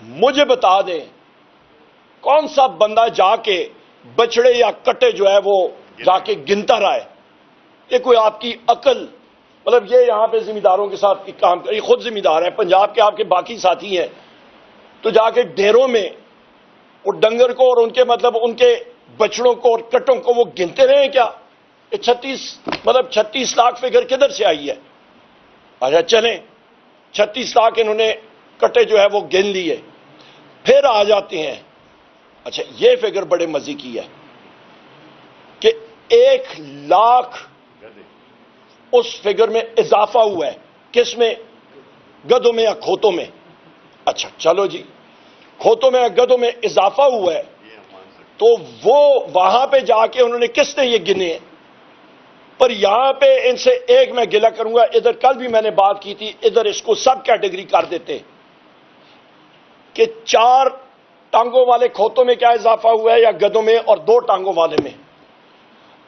مجھے بتا دیں کون سا بندہ جا کے بچڑے یا کٹے جو ہے وہ جا کے گنتا رہا ہے؟ یہ کوئی آپ کی عقل، مطلب یہ یہاں پہ ذمہ داروں کے ساتھ کام کر، یہ خود ذمہ دار ہیں، پنجاب کے آپ کے باقی ساتھی ہیں، تو جا کے ڈیروں میں وہ ڈنگر کو اور ان کے مطلب ان کے بچڑوں کو اور کٹوں کو وہ گنتے رہے ہیں کیا؟ یہ 36 لاکھ فگر کدھر سے آئی ہے؟ اچھا چلیں 36 لاکھ انہوں نے کٹے جو ہے وہ گن لیے. پھر آ جاتے ہیں، اچھا یہ فگر بڑے مزے کی ہے کہ 1 لاکھ اس فگر میں اضافہ ہوا ہے. کس میں؟ گدھوں میں یا کھوتوں میں؟ اچھا چلو جی، کھوتوں میں یا گدھوں میں اضافہ ہوا ہے. تو وہ وہاں پہ جا کے انہوں نے کس نے یہ گنے ہیں؟ پر یہاں پہ ان سے ایک میں گلہ کروں گا، ادھر کل بھی میں نے بات کی تھی، ادھر اس کو سب کیٹیگری کر دیتے کہ 4 ٹانگوں والے کھوتوں میں کیا اضافہ ہوا ہے یا گدھوں میں، اور 2 ٹانگوں والے میں.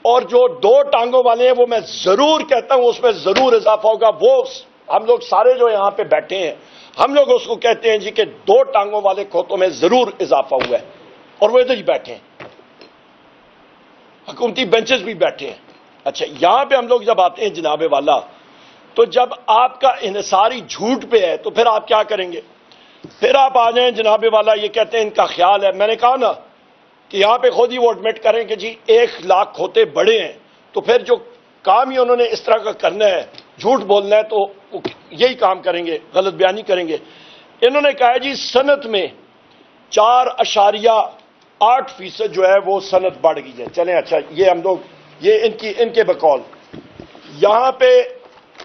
اور جو 2 ٹانگوں والے ہیں وہ میں ضرور کہتا ہوں اس میں ضرور اضافہ ہوگا. وہ ہم لوگ سارے جو یہاں پہ بیٹھے ہیں ہم لوگ اس کو کہتے ہیں جی کہ 2 ٹانگوں والے کھوتوں میں ضرور اضافہ ہوا ہے. اور وہ ادھر ہی بیٹھے ہیں، حکومتی بینچز بھی بیٹھے ہیں. اچھا یہاں پہ ہم لوگ جب آتے ہیں جناب والا، تو جب آپ کا انحصاری جھوٹ پہ ہے تو پھر آپ کیا کریں گے؟ پھر آپ آ جائیں جناب والا، یہ کہتے ہیں ان کا خیال ہے. میں نے کہا نا کہ یہاں پہ خود ہی وہ ایڈمٹ کریں کہ جی 1 لاکھ کھوتے بڑے ہیں، تو پھر جو کام ہی انہوں نے اس طرح کا کرنا ہے، جھوٹ بولنا ہے، تو یہی کام کریں گے، غلط بیانی کریں گے. انہوں نے کہا جی صنعت میں 4.8% جو ہے وہ صنعت بڑھ گئی ہے. چلیں اچھا، یہ ہم لوگ یہ ان کے بقول یہاں پہ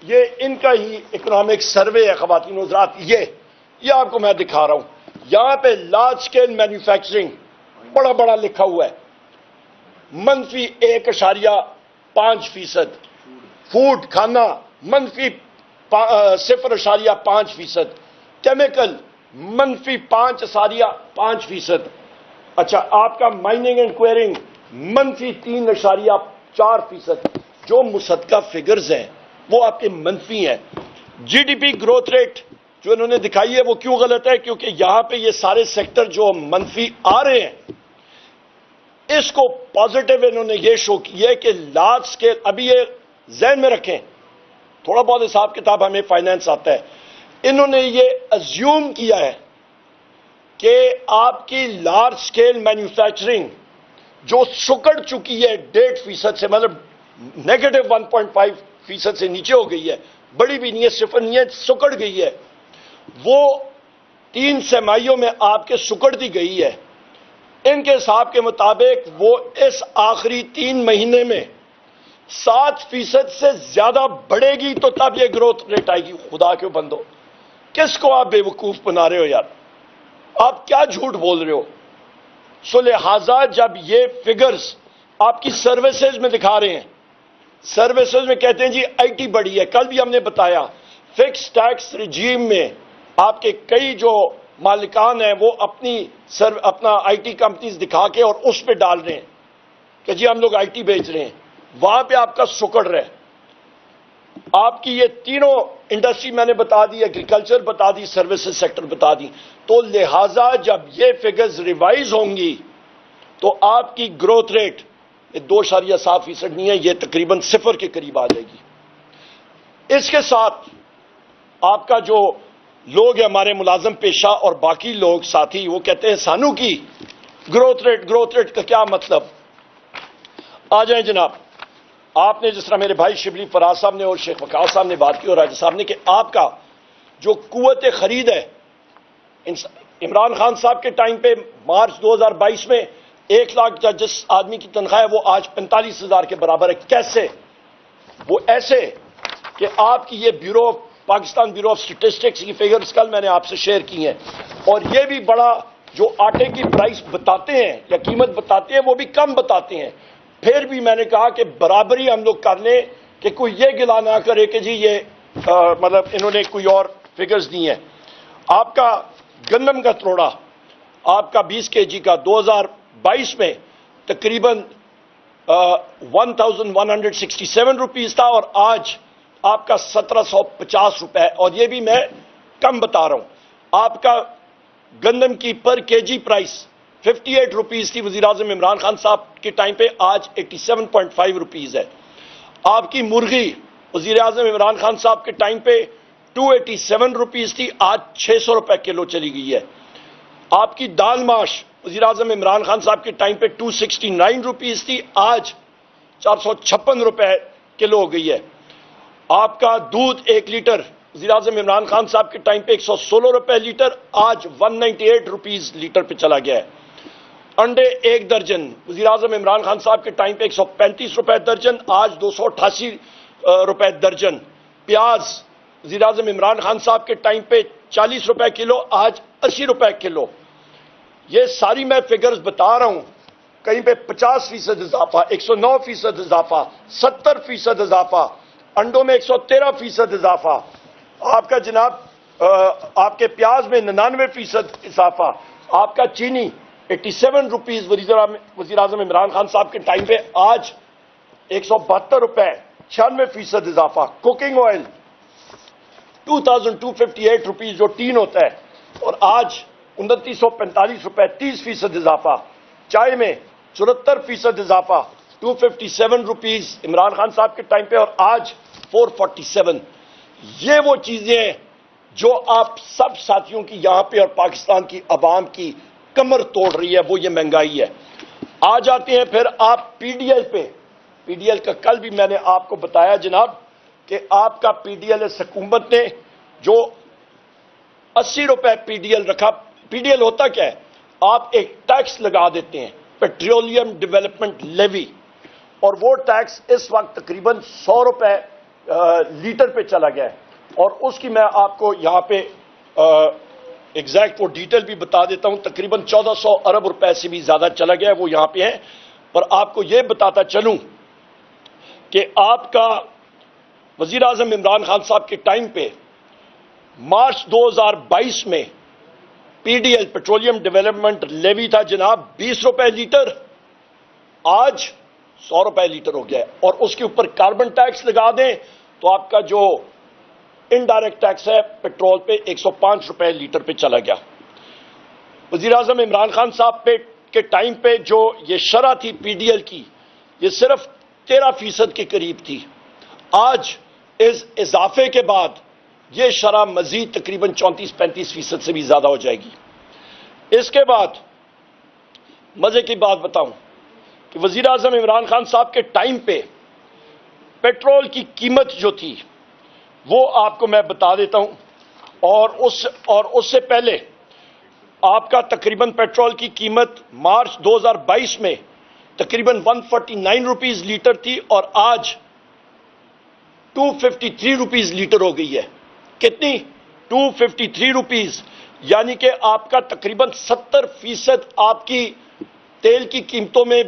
یہ ان کا ہی اکنامک سروے ہے خواتین حضرات. یہ آپ کو میں دکھا رہا ہوں. یہاں پہ لارج اسکیل مینوفیکچرنگ بڑا بڑا لکھا ہوا ہے، -1.5%. فوڈ کھانا -0.5%. کیمیکل -5.5%. اچھا، آپ کا مائننگ اینڈ کوئرنگ -3.4%. جو مصدقہ فگرز ہیں وہ آپ کے منفی ہیں. G D P growth rate جو انہوں نے دکھائی ہے وہ کیوں غلط ہے؟ کیونکہ یہاں پہ یہ سارے سیکٹر جو منفی آ رہے ہیں، اس کو پازیٹو انہوں نے یہ شو کیا ہے کہ لارج اسکیل. ابھی یہ ذہن میں رکھیں، تھوڑا بہت حساب کتاب ہمیں فائنینس آتا ہے. انہوں نے یہ ازیوم کیا ہے کہ آپ کی لارج اسکیل مینوفیکچرنگ جو سکڑ چکی ہے 1.5% سے، مطلب -1.5% سے نیچے ہو گئی ہے، بڑی بھی نہیں ہے، 0 نہیں ہے، سکڑ گئی ہے. وہ 3 سرمائیوں میں آپ کے سکڑ دی گئی ہے. ان کے حساب کے مطابق وہ اس آخری 3 مہینے میں 7% سے زیادہ بڑھے گی، تو تب یہ گروتھ ریٹ آئے گی. خدا کے بندو، کس کو آپ بے وقوف بنا رہے ہو یار؟ آپ کیا جھوٹ بول رہے ہو؟ سو لہذا جب یہ فگرز آپ کی سروسز میں دکھا رہے ہیں، سروسز میں کہتے ہیں جی آئی ٹی بڑی ہے. کل بھی ہم نے بتایا فکس ٹیکس رجیم میں آپ کے کئی جو مالکان ہیں وہ اپنا آئی ٹی کمپنیز دکھا کے اور اس پہ ڈال رہے ہیں کہ جی ہم لوگ آئی ٹی بیچ رہے ہیں. وہاں پہ آپ کا سکڑ رہے. آپ کی یہ تینوں انڈسٹری میں نے بتا دی، ایگریکلچر بتا دی، سروسز سیکٹر بتا دی. تو لہذا جب یہ فگرز ریوائز ہوں گی تو آپ کی گروتھ ریٹ 2.7% نہیں ہے، یہ تقریباً 0 کے قریب آ جائے گی. اس کے ساتھ آپ کا جو لوگ ہیں ہمارے ملازم پیشہ اور باقی لوگ ساتھی، وہ کہتے ہیں سانو کی گروتھ ریٹ کا کیا مطلب؟ آ جائیں جناب. آپ نے جس طرح میرے بھائی شبلی فراز صاحب نے اور شیخ وقاص صاحب نے بات کی اور راجہ صاحب نے کہ آپ کا جو قوت خرید ہے، عمران خان صاحب کے ٹائم پہ مارچ 2022 میں 1 لاکھ جس آدمی کی تنخواہ ہے وہ آج 45,000 کے برابر ہے. کیسے؟ وہ ایسے کہ آپ کی یہ پاکستان بیورو آف اسٹیٹسٹکس کی فگرز کل میں نے آپ سے شیئر کی ہیں، اور یہ بھی بڑا جو آٹے کی پرائس بتاتے ہیں یا قیمت بتاتے ہیں وہ بھی کم بتاتے ہیں. پھر بھی میں نے کہا کہ برابری ہم لوگ کر لیں کہ کوئی یہ گلا نہ کرے کہ جی یہ مطلب انہوں نے کوئی اور فگرز دی ہیں. آپ کا گندم کا تروڑا آپ کا 20 kg کا 2022 میں تقریباً 1167 روپیز تھا اور آج آپ کا 1750 روپے، اور یہ بھی میں کم بتا رہا ہوں. آپ کا گندم کی پر kg پرائس 58 روپیز تھی وزیر اعظم عمران خان صاحب کے ٹائم پہ، آج 87.5 روپیز ہے. آپ کی مرغی وزیر اعظم عمران خان صاحب کے ٹائم پہ 287 روپیز تھی، آج 600 روپے کلو چلی گئی ہے. آپ کی دال ماش وزیر اعظم عمران خان صاحب کے ٹائم پہ 269 روپیز تھی، آج 456 روپے کلو ہو گئی ہے. آپ کا دودھ 1 لیٹر وزیر اعظم عمران خان صاحب کے ٹائم پہ 116 روپے لیٹر، آج 198 روپیز لیٹر پہ چلا گیا ہے. انڈے 1 درجن وزیر اعظم عمران خان صاحب کے ٹائم پہ 135 روپے درجن، آج 288 روپے درجن. پیاز وزیر اعظم عمران خان صاحب کے ٹائم پہ 40 روپے کلو، آج 80 روپے کلو. یہ ساری میں فگرز بتا رہا ہوں، کہیں پہ 50% اضافہ، 109% اضافہ، 70% اضافہ، انڈوں میں 113% اضافہ. آپ کا جناب آپ کے پیاز میں 99% اضافہ. آپ کا چینی 87 روپیز وزیر اعظم عمران خان صاحب کے ٹائم پہ، آج 172 روپے، 96% اضافہ. کوکنگ آئل 2258 روپیز جو ٹین ہوتا ہے، اور آج 2945 روپے، 30% اضافہ. چائے میں 74% اضافہ، 257 روپیز عمران خان صاحب کے ٹائم پہ اور آج 447. یہ وہ چیزیں ہیں جو آپ سب ساتھیوں کی یہاں پہ اور پاکستان کی عوام کی کمر توڑ رہی ہے وہ یہ مہنگائی ہے. آ جاتے ہیں پھر آپ پی ڈی ایل پہ. پی ڈی ایل کا کل بھی میں نے آپ کو بتایا جناب کہ آپ کا پی ڈی ایل حکومت نے جو 80 روپے پی ڈی ایل رکھا. پی ڈی ایل ہوتا کیا ہے؟ آپ ایک ٹیکس لگا دیتے ہیں، پیٹرولیم ڈیولپمنٹ لیوی، اور وہ ٹیکس اس وقت تقریباً 100 روپے لیٹر پہ چلا گیا ہے. اور اس کی میں آپ کو یہاں پہ ایگزیکٹ وہ ڈیٹیل بھی بتا دیتا ہوں. تقریباً 1400 ارب روپے سے بھی زیادہ چلا گیا ہے، وہ یہاں پہ ہے. پر آپ کو یہ بتاتا چلوں کہ آپ کا وزیر اعظم عمران خان صاحب کے ٹائم پہ مارچ 2022 میں P D L petroleum development levy تھا جناب 20 روپے لیٹر، آج 100 روپے لیٹر ہو گیا ہے. اور اس کے اوپر کاربن ٹیکس لگا دیں تو آپ کا جو انڈائریکٹ ٹیکس ہے پیٹرول پہ 105 روپے لیٹر پہ چلا گیا. وزیر اعظم عمران خان صاحب کے ٹائم پہ جو یہ شرح تھی پی ڈی ایل کی، یہ صرف 13% کے قریب تھی. آج اس اضافے کے بعد یہ شرح مزید تقریباً 34-35% سے بھی زیادہ ہو جائے گی. اس کے بعد مزے کی بات بتاؤں کہ وزیر اعظم عمران خان صاحب کے ٹائم پہ پیٹرول کی قیمت جو تھی وہ آپ کو میں بتا دیتا ہوں. اور اس سے پہلے آپ کا تقریباً پیٹرول کی قیمت مارچ 2022 میں تقریباً 149 روپیز لیٹر تھی اور آج 253 روپیز لیٹر ہو گئی ہے. کتنی؟ 253 روپیز. یعنی کہ آپ کا تقریباً 70% آپ کی تیل کی قیمتوں میں،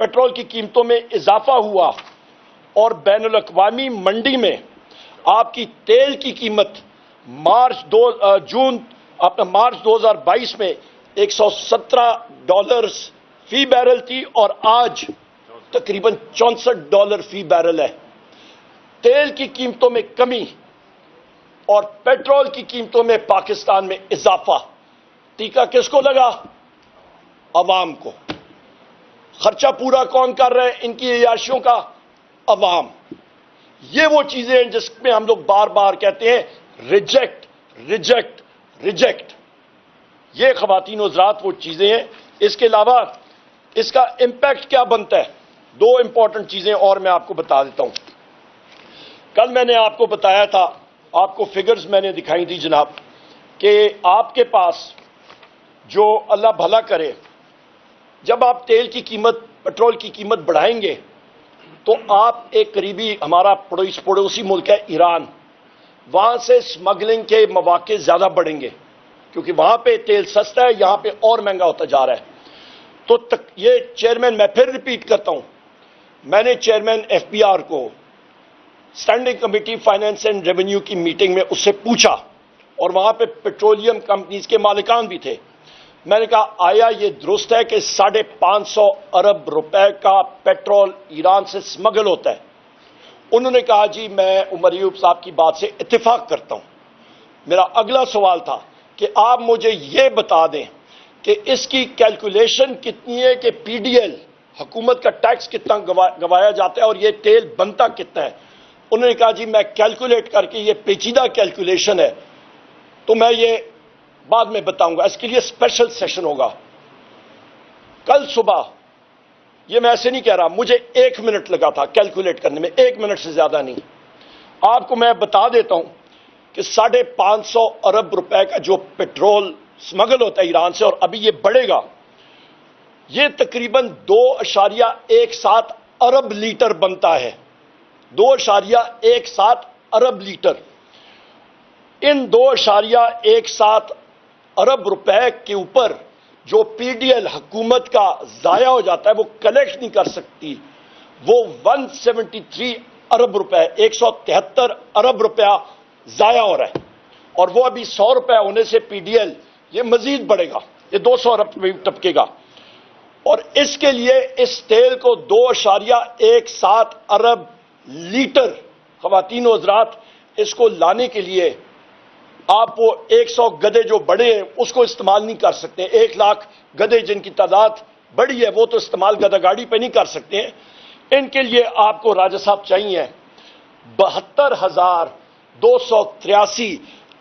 پیٹرول کی قیمتوں میں اضافہ ہوا. اور بین الاقوامی منڈی میں آپ کی تیل کی قیمت مارچ 2022 میں $117 فی بیرل تھی اور آج تقریباً $64 فی بیرل ہے. تیل کی قیمتوں میں کمی اور پیٹرول کی قیمتوں میں پاکستان میں اضافہ. ٹیکہ کس کو لگا؟ عوام کو. خرچہ پورا کون کر رہے ہیں ان کی عیاشیوں کا؟ عوام. یہ وہ چیزیں ہیں جس میں ہم لوگ بار بار کہتے ہیں ریجیکٹ ریجیکٹ ریجیکٹ. یہ خواتین و حضرات وہ چیزیں ہیں. اس کے علاوہ اس کا امپیکٹ کیا بنتا ہے؟ 2 امپورٹنٹ چیزیں اور میں آپ کو بتا دیتا ہوں. کل میں نے آپ کو بتایا تھا، آپ کو فگرز میں نے دکھائی تھی جناب، کہ آپ کے پاس جو اللہ بھلا کرے جب آپ تیل کی قیمت، پیٹرول کی قیمت بڑھائیں گے تو آپ ایک قریبی ہمارا پڑوسی ملک ہے ایران، وہاں سے اسمگلنگ کے مواقع زیادہ بڑھیں گے کیونکہ وہاں پہ تیل سستا ہے، یہاں پہ اور مہنگا ہوتا جا رہا ہے. تو یہ چیئرمین، میں پھر ریپیٹ کرتا ہوں، میں نے چیئرمین ایف بی آر کو standing committee finance and revenue کی میٹنگ میں اس سے پوچھا، اور وہاں پہ پیٹرولیم کمپنیز کے مالکان بھی تھے. میں نے کہا آیا یہ درست ہے کہ 550 ارب روپے کا پیٹرول ایران سے اسمگل ہوتا ہے؟ انہوں نے کہا جی میں عمر ایوب صاحب کی بات سے اتفاق کرتا ہوں. میرا اگلا سوال تھا کہ آپ مجھے یہ بتا دیں کہ اس کی کیلکولیشن کتنی ہے کہ پی ڈی ایل حکومت کا ٹیکس کتنا گوایا جاتا ہے اور یہ تیل بنتا کتنا ہے. انہوں نے کہا جی میں کیلکولیٹ کر کے، یہ پیچیدہ کیلکولیشن ہے تو میں یہ بعد میں بتاؤں گا، اس کے لیے اسپیشل سیشن ہوگا کل صبح. یہ میں ایسے نہیں کہہ رہا، مجھے 1 منٹ لگا تھا کیلکولیٹ کرنے میں، 1 منٹ سے زیادہ نہیں. آپ کو میں بتا دیتا ہوں کہ 550 ارب روپے کا جو پیٹرول اسمگل ہوتا ہے ایران سے، اور ابھی یہ بڑھے گا، یہ تقریباً 2.17 ارب لیٹر بنتا ہے. 2.17 ارب لیٹر. ان 2.17 ارب روپے کے اوپر جو پی ڈی ایل حکومت کا ضائع ہو جاتا ہے وہ کلیکٹ نہیں کر سکتی، وہ 173 ارب روپے، 173 ارب روپیہ ضائع ہو رہا ہے. اور وہ ابھی 100 روپے ہونے سے پی ڈی ایل یہ مزید بڑھے گا، یہ 200 ارب پہ ٹپکے گا. اور اس کے لیے اس تیل کو 2.17 ارب لیٹر، خواتین و حضرات، اس کو لانے کے لیے آپ وہ 100 گدھے جو بڑے ہیں اس کو استعمال نہیں کر سکتے. 1 لاکھ گدھے جن کی تعداد بڑی ہے وہ تو استعمال گدھا گاڑی پہ نہیں کر سکتے ہیں. ان کے لیے آپ کو راجہ صاحب چاہیے 72,283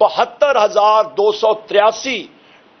72,283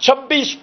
26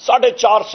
450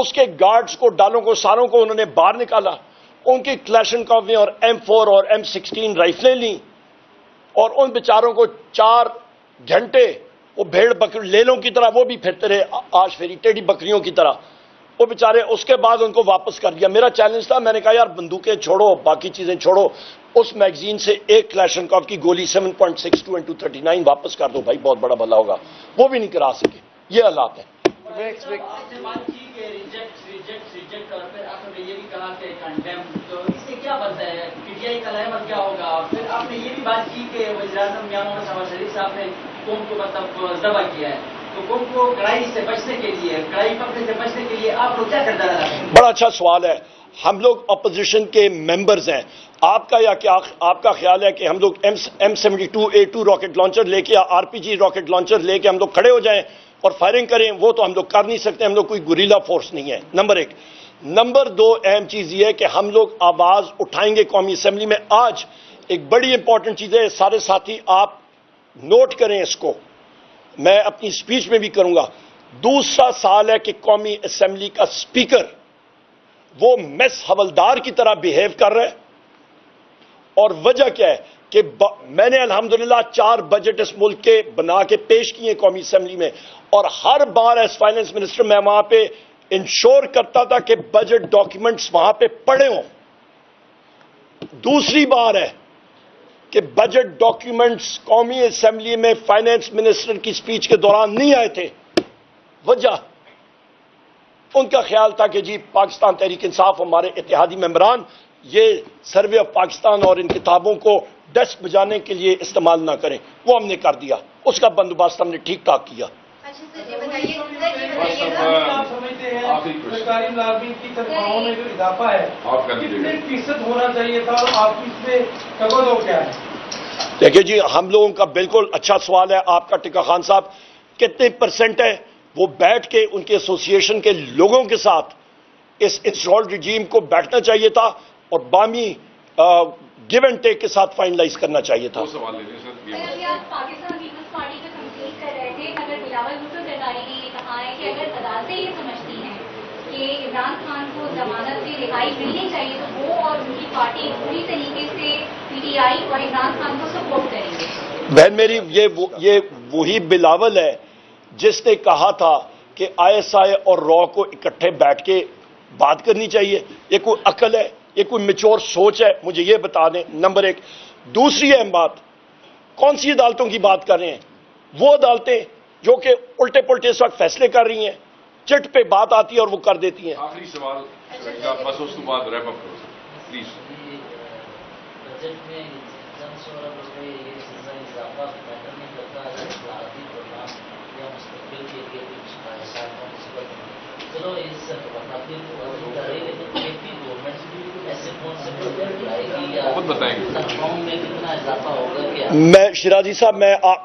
اس کے گارڈز کو ڈالوں کو ساروں کو انہوں نے باہر نکالا, ان کی کلیشنکوف اور M4 اور M16 رائفلیں لیں اور ان بیچاروں کو 4 گھنٹے وہ بھیڑ بکری لیلوں کی طرح وہ بھی پھرتے رہے آج پھیری ٹیڑھی بکریوں کی طرح وہ بیچارے. اس کے بعد ان کو واپس کر دیا. میرا چیلنج تھا, میں نے کہا یار بندوقیں چھوڑو باقی چیزیں چھوڑو, اس میگزین سے ایک کلیشنکوف کی گولی 7.62 into 39 واپس کر دو بھائی, بہت بڑا بھلا ہوگا. وہ بھی نہیں کرا سکے. یہ حالات ہیں. یہ بھی کہا کہ کنڈیم, تو اس سے کیا بنتا ہے, پی ٹی آئی کا لائحہ کیا ہوگا؟ پھر آپ نے یہ بھی بات کی کہ وزیر اعظم میاں محمد شہباز شریف صاحب نے قوم کو مطلب ذبح کیا ہے, تو قوم کو کڑائی سے بچنے کے لیے, کڑائی پکنے سے بچنے کے لیے آپ لوگ کیا کردار ادا کریں؟ بڑا اچھا سوال ہے. ہم لوگ اپوزیشن کے ممبرز ہیں. آپ کا یا کیا آپ کا خیال ہے کہ ہم لوگ M72A2 راکٹ لانچر لے کے یا RPG راکٹ لانچر لے کے ہم لوگ کھڑے ہو جائیں اور فائرنگ کریں؟ وہ تو ہم لوگ کر نہیں سکتے. ہم لوگ کوئی گوریلا فورس نہیں ہے, نمبر 1. نمبر 2 اہم چیز یہ ہے کہ ہم لوگ آواز اٹھائیں گے قومی اسمبلی میں. آج ایک بڑی امپورٹنٹ چیز ہے, سارے ساتھی آپ نوٹ کریں اس کو, میں اپنی سپیچ میں بھی کروں گا. دوسرا سال ہے کہ قومی اسمبلی کا سپیکر وہ میس حوالدار کی طرح بیہیو کر رہا ہے. اور وجہ کیا ہے کہ میں نے الحمدللہ 4 بجٹ اس ملک کے بنا کے پیش کیے قومی اسمبلی میں, اور ہر بار ایز فائنانس منسٹر میں وہاں پہ انشور کرتا تھا کہ بجٹ ڈاکیومنٹس وہاں پہ پڑے ہوں. دوسری بار ہے کہ بجٹ ڈاکیومنٹس قومی اسمبلی میں فائنانس منسٹر کی سپیچ کے دوران نہیں آئے تھے. وجہ ان کا خیال تھا کہ جی پاکستان تحریک انصاف ہمارے اتحادی ممبران یہ سروے آف پاکستان اور ان کتابوں کو ڈسٹ بجانے کے لیے استعمال نہ کریں. وہ ہم نے کر دیا, اس کا بندوبست ہم نے ٹھیک ٹھاک کیا. آپ سمجھتے ہیں سرکاری ملازمین کی تنخواہوں میں جو اضافہ ہے کتنے فیصد ہونا چاہیے تھا, اور آپ کی اس میں تگود کیا ہے؟ دیکھیے جی, ہم لوگوں کا بالکل اچھا سوال ہے آپ کا ٹکا خان صاحب. کتنے % ہے وہ بیٹھ کے ان کے ایسوسی ایشن کے لوگوں کے ساتھ اس انسٹالڈ رجیم کو بیٹھنا چاہیے تھا اور بامی گیو اینڈ ٹیک کے ساتھ فائنلائز کرنا چاہیے تھا. سوال لے لیں سر. آپ پاکستان پیپلز پارٹی کا تنقید کر رہے تھے, مگر بلاول بھٹو زرداری نے یہ کہا ہے کہ اگر عدالتیں یہ سمجھتی ہیں کہ عمران خان کو ضمانت سے رہائی ملنی چاہیے تو وہ اور ان کی پارٹی پوری طریقے سے PTI اور عمران خان کو سپورٹ کریں گے. بہن میری, یہ وہی بلاول ہے جس نے کہا تھا کہ ISI اور را کو اکٹھے بیٹھ کے بات کرنی چاہیے. یہ کوئی عقل ہے, یہ کوئی میچور سوچ ہے؟ مجھے یہ بتا دیں, نمبر 1. دوسری اہم بات, کون سی عدالتوں کی بات کر رہے ہیں؟ وہ عدالتیں جو کہ الٹے پلٹے اس وقت فیصلے کر رہی ہیں, چٹ پہ بات آتی ہے اور وہ کر دیتی ہیں. آخری سوال بس, اس کے بعد ریپ اپ کرو سر پلیز. میں شیرازی صاحب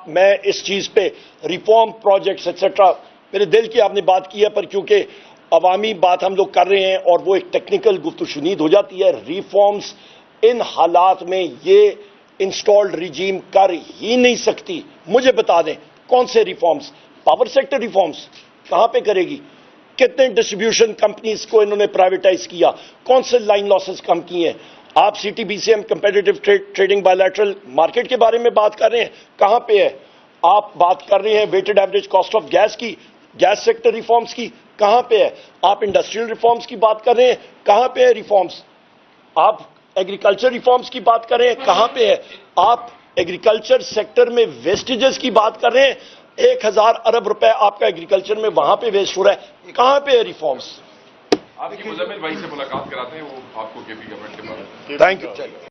میں اس چیز پہ ریفارم پروجیکٹس ایٹسٹرا میرے دل کی آپ نے بات کی ہے, پر کیونکہ عوامی بات ہم لوگ کر رہے ہیں اور وہ ایک ٹیکنیکل گفت و شنید ہو جاتی ہے. ریفارمز ان حالات میں یہ انسٹالڈ ریجیم کر ہی نہیں سکتی. مجھے بتا دیں کون سے ریفارمز؟ پاور سیکٹر ریفارمز کہاں پہ کرے گی؟ کتنے ڈسٹریبیوشن کمپنیز کو انہوں نے پرائیویٹائز کیا؟ کون سے لائن لاسز کم کیے ہیں؟ آپ CTBCM competitive trading bilateral market کے بارے میں بات کر رہے ہیں, کہاں پہ ہے؟ آپ بات کر رہے ہیں weighted average cost of gas کی, گیس سیکٹر ریفارمز کی, کہاں پہ ہے؟ آپ انڈسٹریل ریفارمز کی بات کر رہے ہیں, کہاں پہ ہے ریفارمز؟ آپ ایگریکلچر ریفارمز کی بات کر رہے ہیں, کہاں پہ ہے؟ آپ ایگریکلچر سیکٹر میں ویسٹیجز کی بات کر رہے ہیں, 1000 ارب روپے آپ کا ایگریکلچر میں وہاں پہ ویسٹ ہو رہا ہے, کہاں پہ ہے ریفارمز؟ آپ کی مزمل بھائی سے ملاقات کراتے ہیں, وہ آپ کو KP گورنمنٹ کے بارے میں. Thank you.